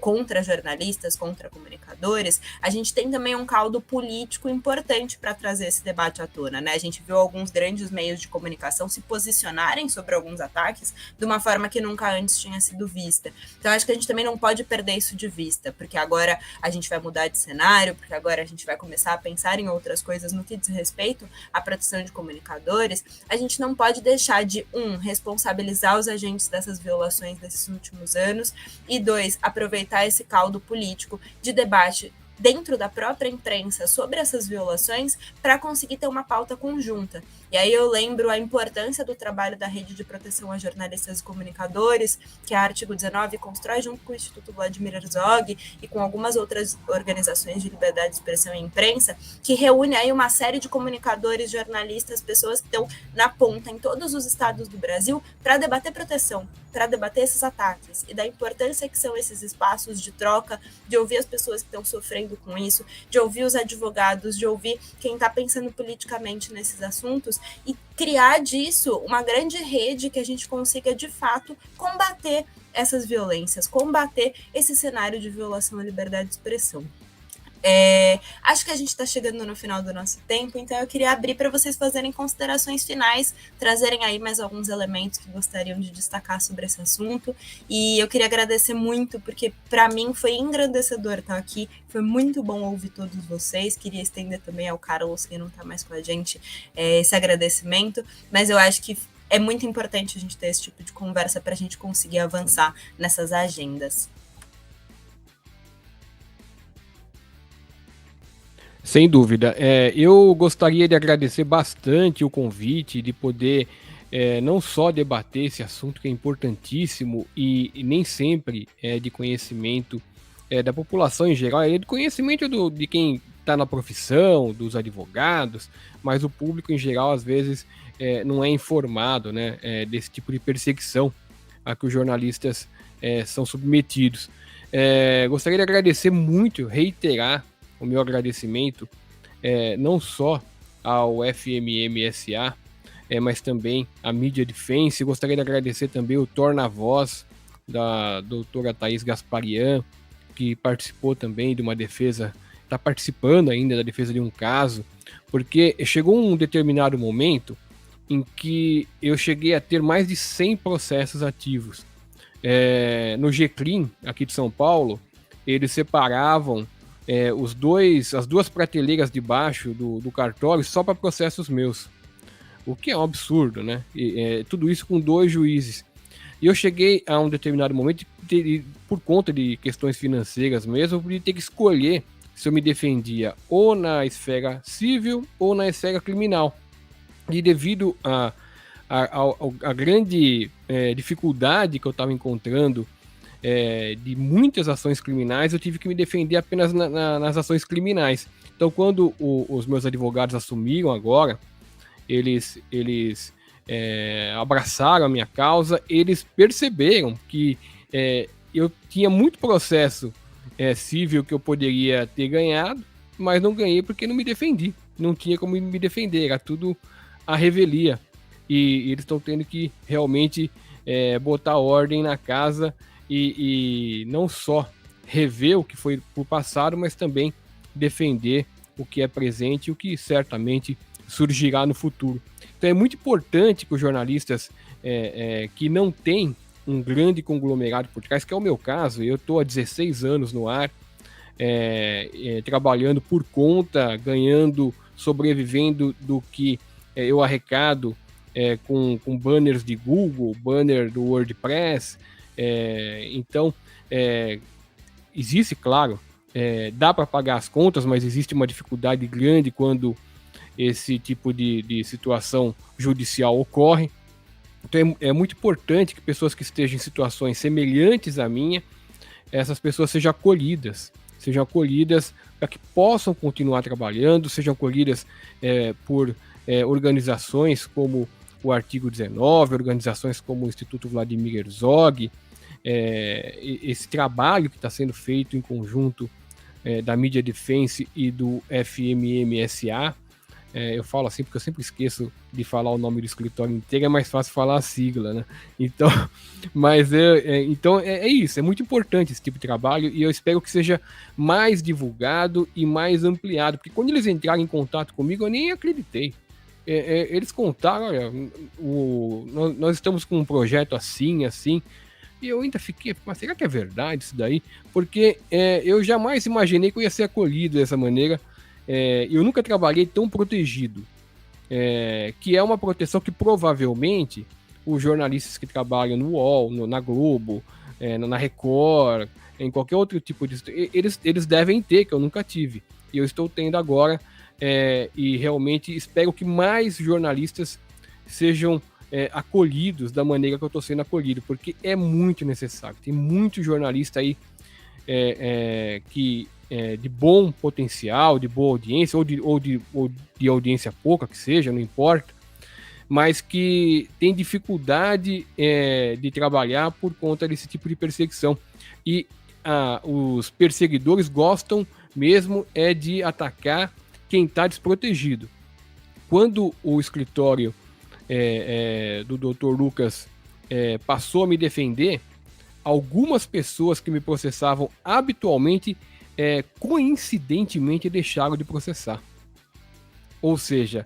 contra jornalistas, contra comunicadores, a gente tem também um caldo político importante para trazer esse debate à tona, né? A gente viu alguns grandes meios de comunicação se posicionarem sobre alguns ataques de uma forma que nunca antes tinha sido vista. Então, acho que a gente também não pode perder isso de vista, porque agora a gente vai mudar de cenário, porque agora a gente vai começar a pensar em outras coisas no que diz respeito à proteção de comunicadores. A gente não pode deixar de, responsabilizar os agentes dessas violações desses últimos anos, e 2, aproveitar esse caldo político de debate dentro da própria imprensa sobre essas violações para conseguir ter uma pauta conjunta. E aí eu lembro a importância do trabalho da Rede de Proteção a Jornalistas e Comunicadores, que a Artigo 19 constrói junto com o Instituto Vladimir Herzog e com algumas outras organizações de liberdade de expressão e imprensa, que reúne aí uma série de comunicadores, jornalistas, pessoas que estão na ponta em todos os estados do Brasil para debater proteção, para debater esses ataques e da importância que são esses espaços de troca, de ouvir as pessoas que estão sofrendo com isso, de ouvir os advogados, de ouvir quem está pensando politicamente nesses assuntos e criar disso uma grande rede que a gente consiga, de fato, combater essas violências, combater esse cenário de violação à liberdade de expressão. Acho que a gente está chegando no final do nosso tempo, então eu queria abrir para vocês fazerem considerações finais, trazerem aí mais alguns elementos que gostariam de destacar sobre esse assunto, e eu queria agradecer muito, porque para mim foi engrandecedor estar aqui, foi muito bom ouvir todos vocês, queria estender também ao Carlos, que não está mais com a gente, esse agradecimento, mas eu acho que é muito importante a gente ter esse tipo de conversa para a gente conseguir avançar nessas agendas. Sem dúvida. Eu gostaria de agradecer bastante o convite, de poder não só debater esse assunto que é importantíssimo e nem sempre é de conhecimento da população em geral, é de conhecimento de quem está na profissão, dos advogados, mas o público em geral às vezes não é informado, né, desse tipo de perseguição a que os jornalistas são submetidos. Gostaria de agradecer muito, reiterar o meu agradecimento não só ao FMMSA, mas também à Media Defense. Gostaria de agradecer também o Torna-Voz da doutora Thaís Gasparian, que participou também de uma defesa, está participando ainda da defesa de um caso, porque chegou um determinado momento em que eu cheguei a ter mais de 100 processos ativos. No GCRIM, aqui de São Paulo, eles separavam as duas prateleiras de baixo do cartório só para processos meus, o que é um absurdo, né? Tudo isso com 2 juízes. E eu cheguei a um determinado momento, por conta de questões financeiras mesmo, de ter que escolher se eu me defendia ou na esfera civil ou na esfera criminal. E devido a grande dificuldade que eu estava encontrando de muitas ações criminais, eu tive que me defender apenas nas ações criminais. Então, quando os meus advogados assumiram agora, eles abraçaram a minha causa, eles perceberam que eu tinha muito processo civil que eu poderia ter ganhado, mas não ganhei porque não me defendi. Não tinha como me defender, era tudo a revelia. E eles estão tendo que realmente botar ordem na casa e não só rever o que foi por passado, mas também defender o que é presente e o que certamente surgirá no futuro. Então é muito importante que os jornalistas que não têm um grande conglomerado por trás, que é o meu caso, eu estou há 16 anos no ar, trabalhando por conta, ganhando, sobrevivendo do que eu arrecado com banners de Google, banner do WordPress. Então, existe, claro, dá para pagar as contas, mas existe uma dificuldade grande quando esse tipo de situação judicial ocorre. Então é muito importante que pessoas que estejam em situações semelhantes à minha, essas pessoas sejam acolhidas para que possam continuar trabalhando, sejam acolhidas por organizações como o Artigo 19, organizações como o Instituto Vladimir Herzog, esse trabalho que está sendo feito em conjunto da Media Defense e do FMMSA. Eu falo assim porque eu sempre esqueço de falar o nome do escritório inteiro, é mais fácil falar a sigla, né? Então, mas então é isso, é muito importante esse tipo de trabalho e eu espero que seja mais divulgado e mais ampliado, porque quando eles entraram em contato comigo eu nem acreditei. Eles contaram, olha, nós estamos com um projeto assim, e eu ainda fiquei, mas será que é verdade isso daí? Porque eu jamais imaginei que eu ia ser acolhido dessa maneira. Eu nunca trabalhei tão protegido, que é uma proteção que provavelmente os jornalistas que trabalham no UOL, na Globo, na Record, em qualquer outro tipo de... Eles devem ter, que eu nunca tive. E eu estou tendo agora, e realmente espero que mais jornalistas sejam acolhidos da maneira que eu estou sendo acolhido, porque é muito necessário. Tem muito jornalista aí que... de bom potencial, de boa audiência, ou de audiência pouca, que seja, não importa, mas que tem dificuldade de trabalhar por conta desse tipo de perseguição. E os perseguidores gostam mesmo de atacar quem está desprotegido. Quando o escritório do Dr. Lucas passou a me defender, algumas pessoas que me processavam habitualmente coincidentemente deixaram de processar. Ou seja,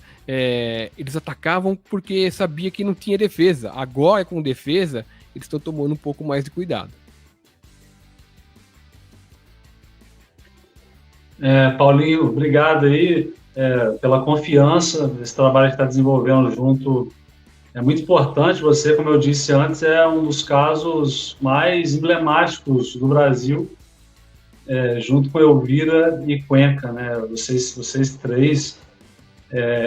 eles atacavam porque sabia que não tinha defesa. Agora, com defesa, eles estão tomando um pouco mais de cuidado. Paulinho, obrigado aí pela confiança, esse trabalho que está desenvolvendo junto. É muito importante. Você, como eu disse antes, é um dos casos mais emblemáticos do Brasil, junto com Elvira e Cuenca, né? Vocês três,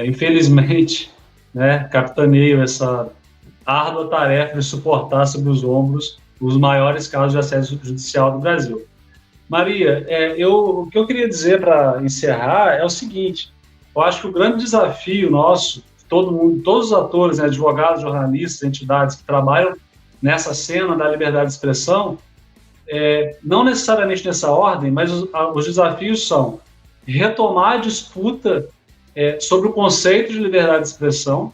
infelizmente, né, capitaneio essa árdua tarefa de suportar sobre os ombros os maiores casos de assédio judicial do Brasil. Maria, o que eu queria dizer para encerrar é o seguinte: eu acho que o grande desafio nosso, todo mundo, todos os atores, né, advogados, jornalistas, entidades que trabalham nessa cena da liberdade de expressão, não necessariamente nessa ordem, mas os desafios são retomar a disputa sobre o conceito de liberdade de expressão.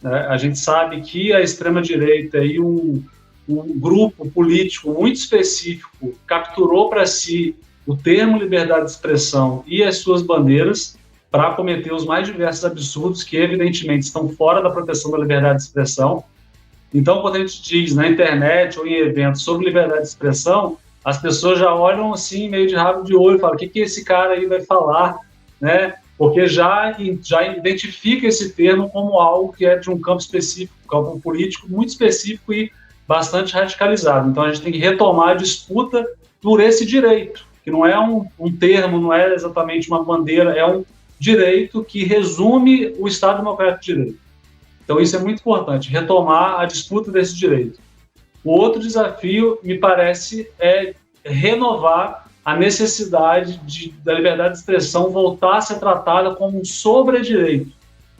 Né? A gente sabe que a extrema-direita e um grupo político muito específico capturou para si o termo liberdade de expressão e as suas bandeiras para cometer os mais diversos absurdos que, evidentemente, estão fora da proteção da liberdade de expressão. Então, quando a gente diz na internet ou em eventos sobre liberdade de expressão, as pessoas já olham assim, meio de rabo de olho, falam: o que esse cara aí vai falar? Né? Porque já identifica esse termo como algo que é de um campo específico, um campo político muito específico e bastante radicalizado. Então, a gente tem que retomar a disputa por esse direito, que não é um termo, não é exatamente uma bandeira, é um direito que resume o Estado Democrático de Direito. Então, isso é muito importante, retomar a disputa desse direito. O outro desafio, me parece, é renovar a necessidade da liberdade de expressão voltar a ser tratada como um sobre-direito,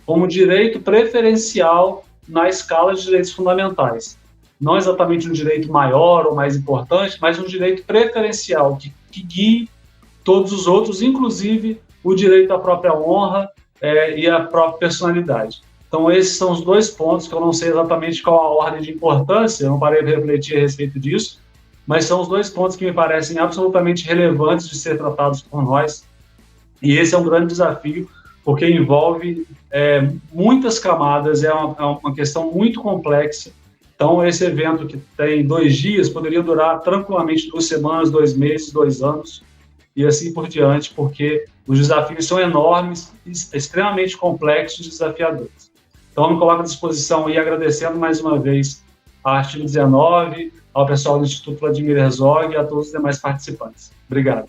como um direito preferencial na escala de direitos fundamentais. Não exatamente um direito maior ou mais importante, mas um direito preferencial que guie todos os outros, inclusive o direito à própria honra e à própria personalidade. Então, esses são os dois pontos que eu não sei exatamente qual a ordem de importância, eu não parei de refletir a respeito disso, mas são os dois pontos que me parecem absolutamente relevantes de ser tratados por nós. E esse é um grande desafio, porque envolve muitas camadas, é uma questão muito complexa. Então, esse evento que tem 2 dias poderia durar tranquilamente 2 semanas, 2 meses, 2 anos, e assim por diante, porque os desafios são enormes, extremamente complexos e desafiadores. Então, eu me coloco à disposição e agradecendo mais uma vez a Artigo 19, ao pessoal do Instituto Vladimir Herzog e a todos os demais participantes. Obrigado.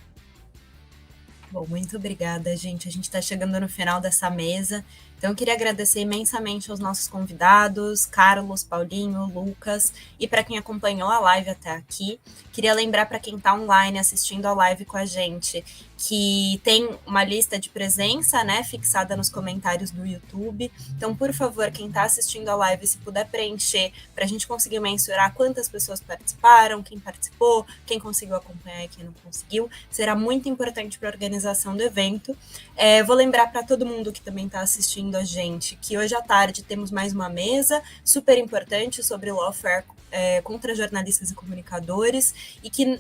Bom, muito obrigada, gente. A gente está chegando no final dessa mesa. Então, eu queria agradecer imensamente aos nossos convidados, Carlos, Paulinho, Lucas, e para quem acompanhou a live até aqui. Queria lembrar para quem está online assistindo a live com a gente que tem uma lista de presença, né, fixada nos comentários do YouTube. Então, por favor, quem está assistindo a live, se puder preencher, para a gente conseguir mensurar quantas pessoas participaram, quem participou, quem conseguiu acompanhar e quem não conseguiu, será muito importante para a organização do evento. Vou lembrar para todo mundo que também está assistindo a gente que hoje à tarde temos mais uma mesa super importante sobre lawfare contra jornalistas e comunicadores, e que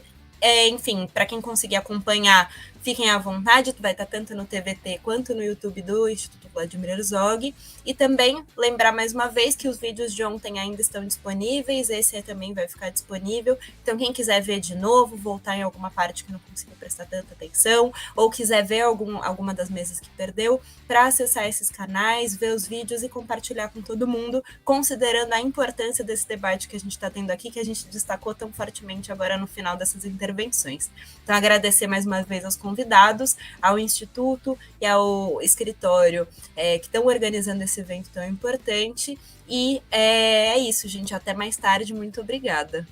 enfim, para quem conseguir acompanhar, fiquem à vontade, vai estar tanto no TVT quanto no YouTube do Instituto Vladimir Herzog. E também lembrar mais uma vez que os vídeos de ontem ainda estão disponíveis, esse também vai ficar disponível. Então, quem quiser ver de novo, voltar em alguma parte que não conseguiu prestar tanta atenção, ou quiser ver alguma das mesas que perdeu, para acessar esses canais, ver os vídeos e compartilhar com todo mundo, considerando a importância desse debate que a gente está tendo aqui, que a gente destacou tão fortemente agora no final dessas intervenções. Então, agradecer mais uma vez aos convidados, ao Instituto e ao escritório que estão organizando esse evento tão importante. E é isso, gente. Até mais tarde. Muito obrigada.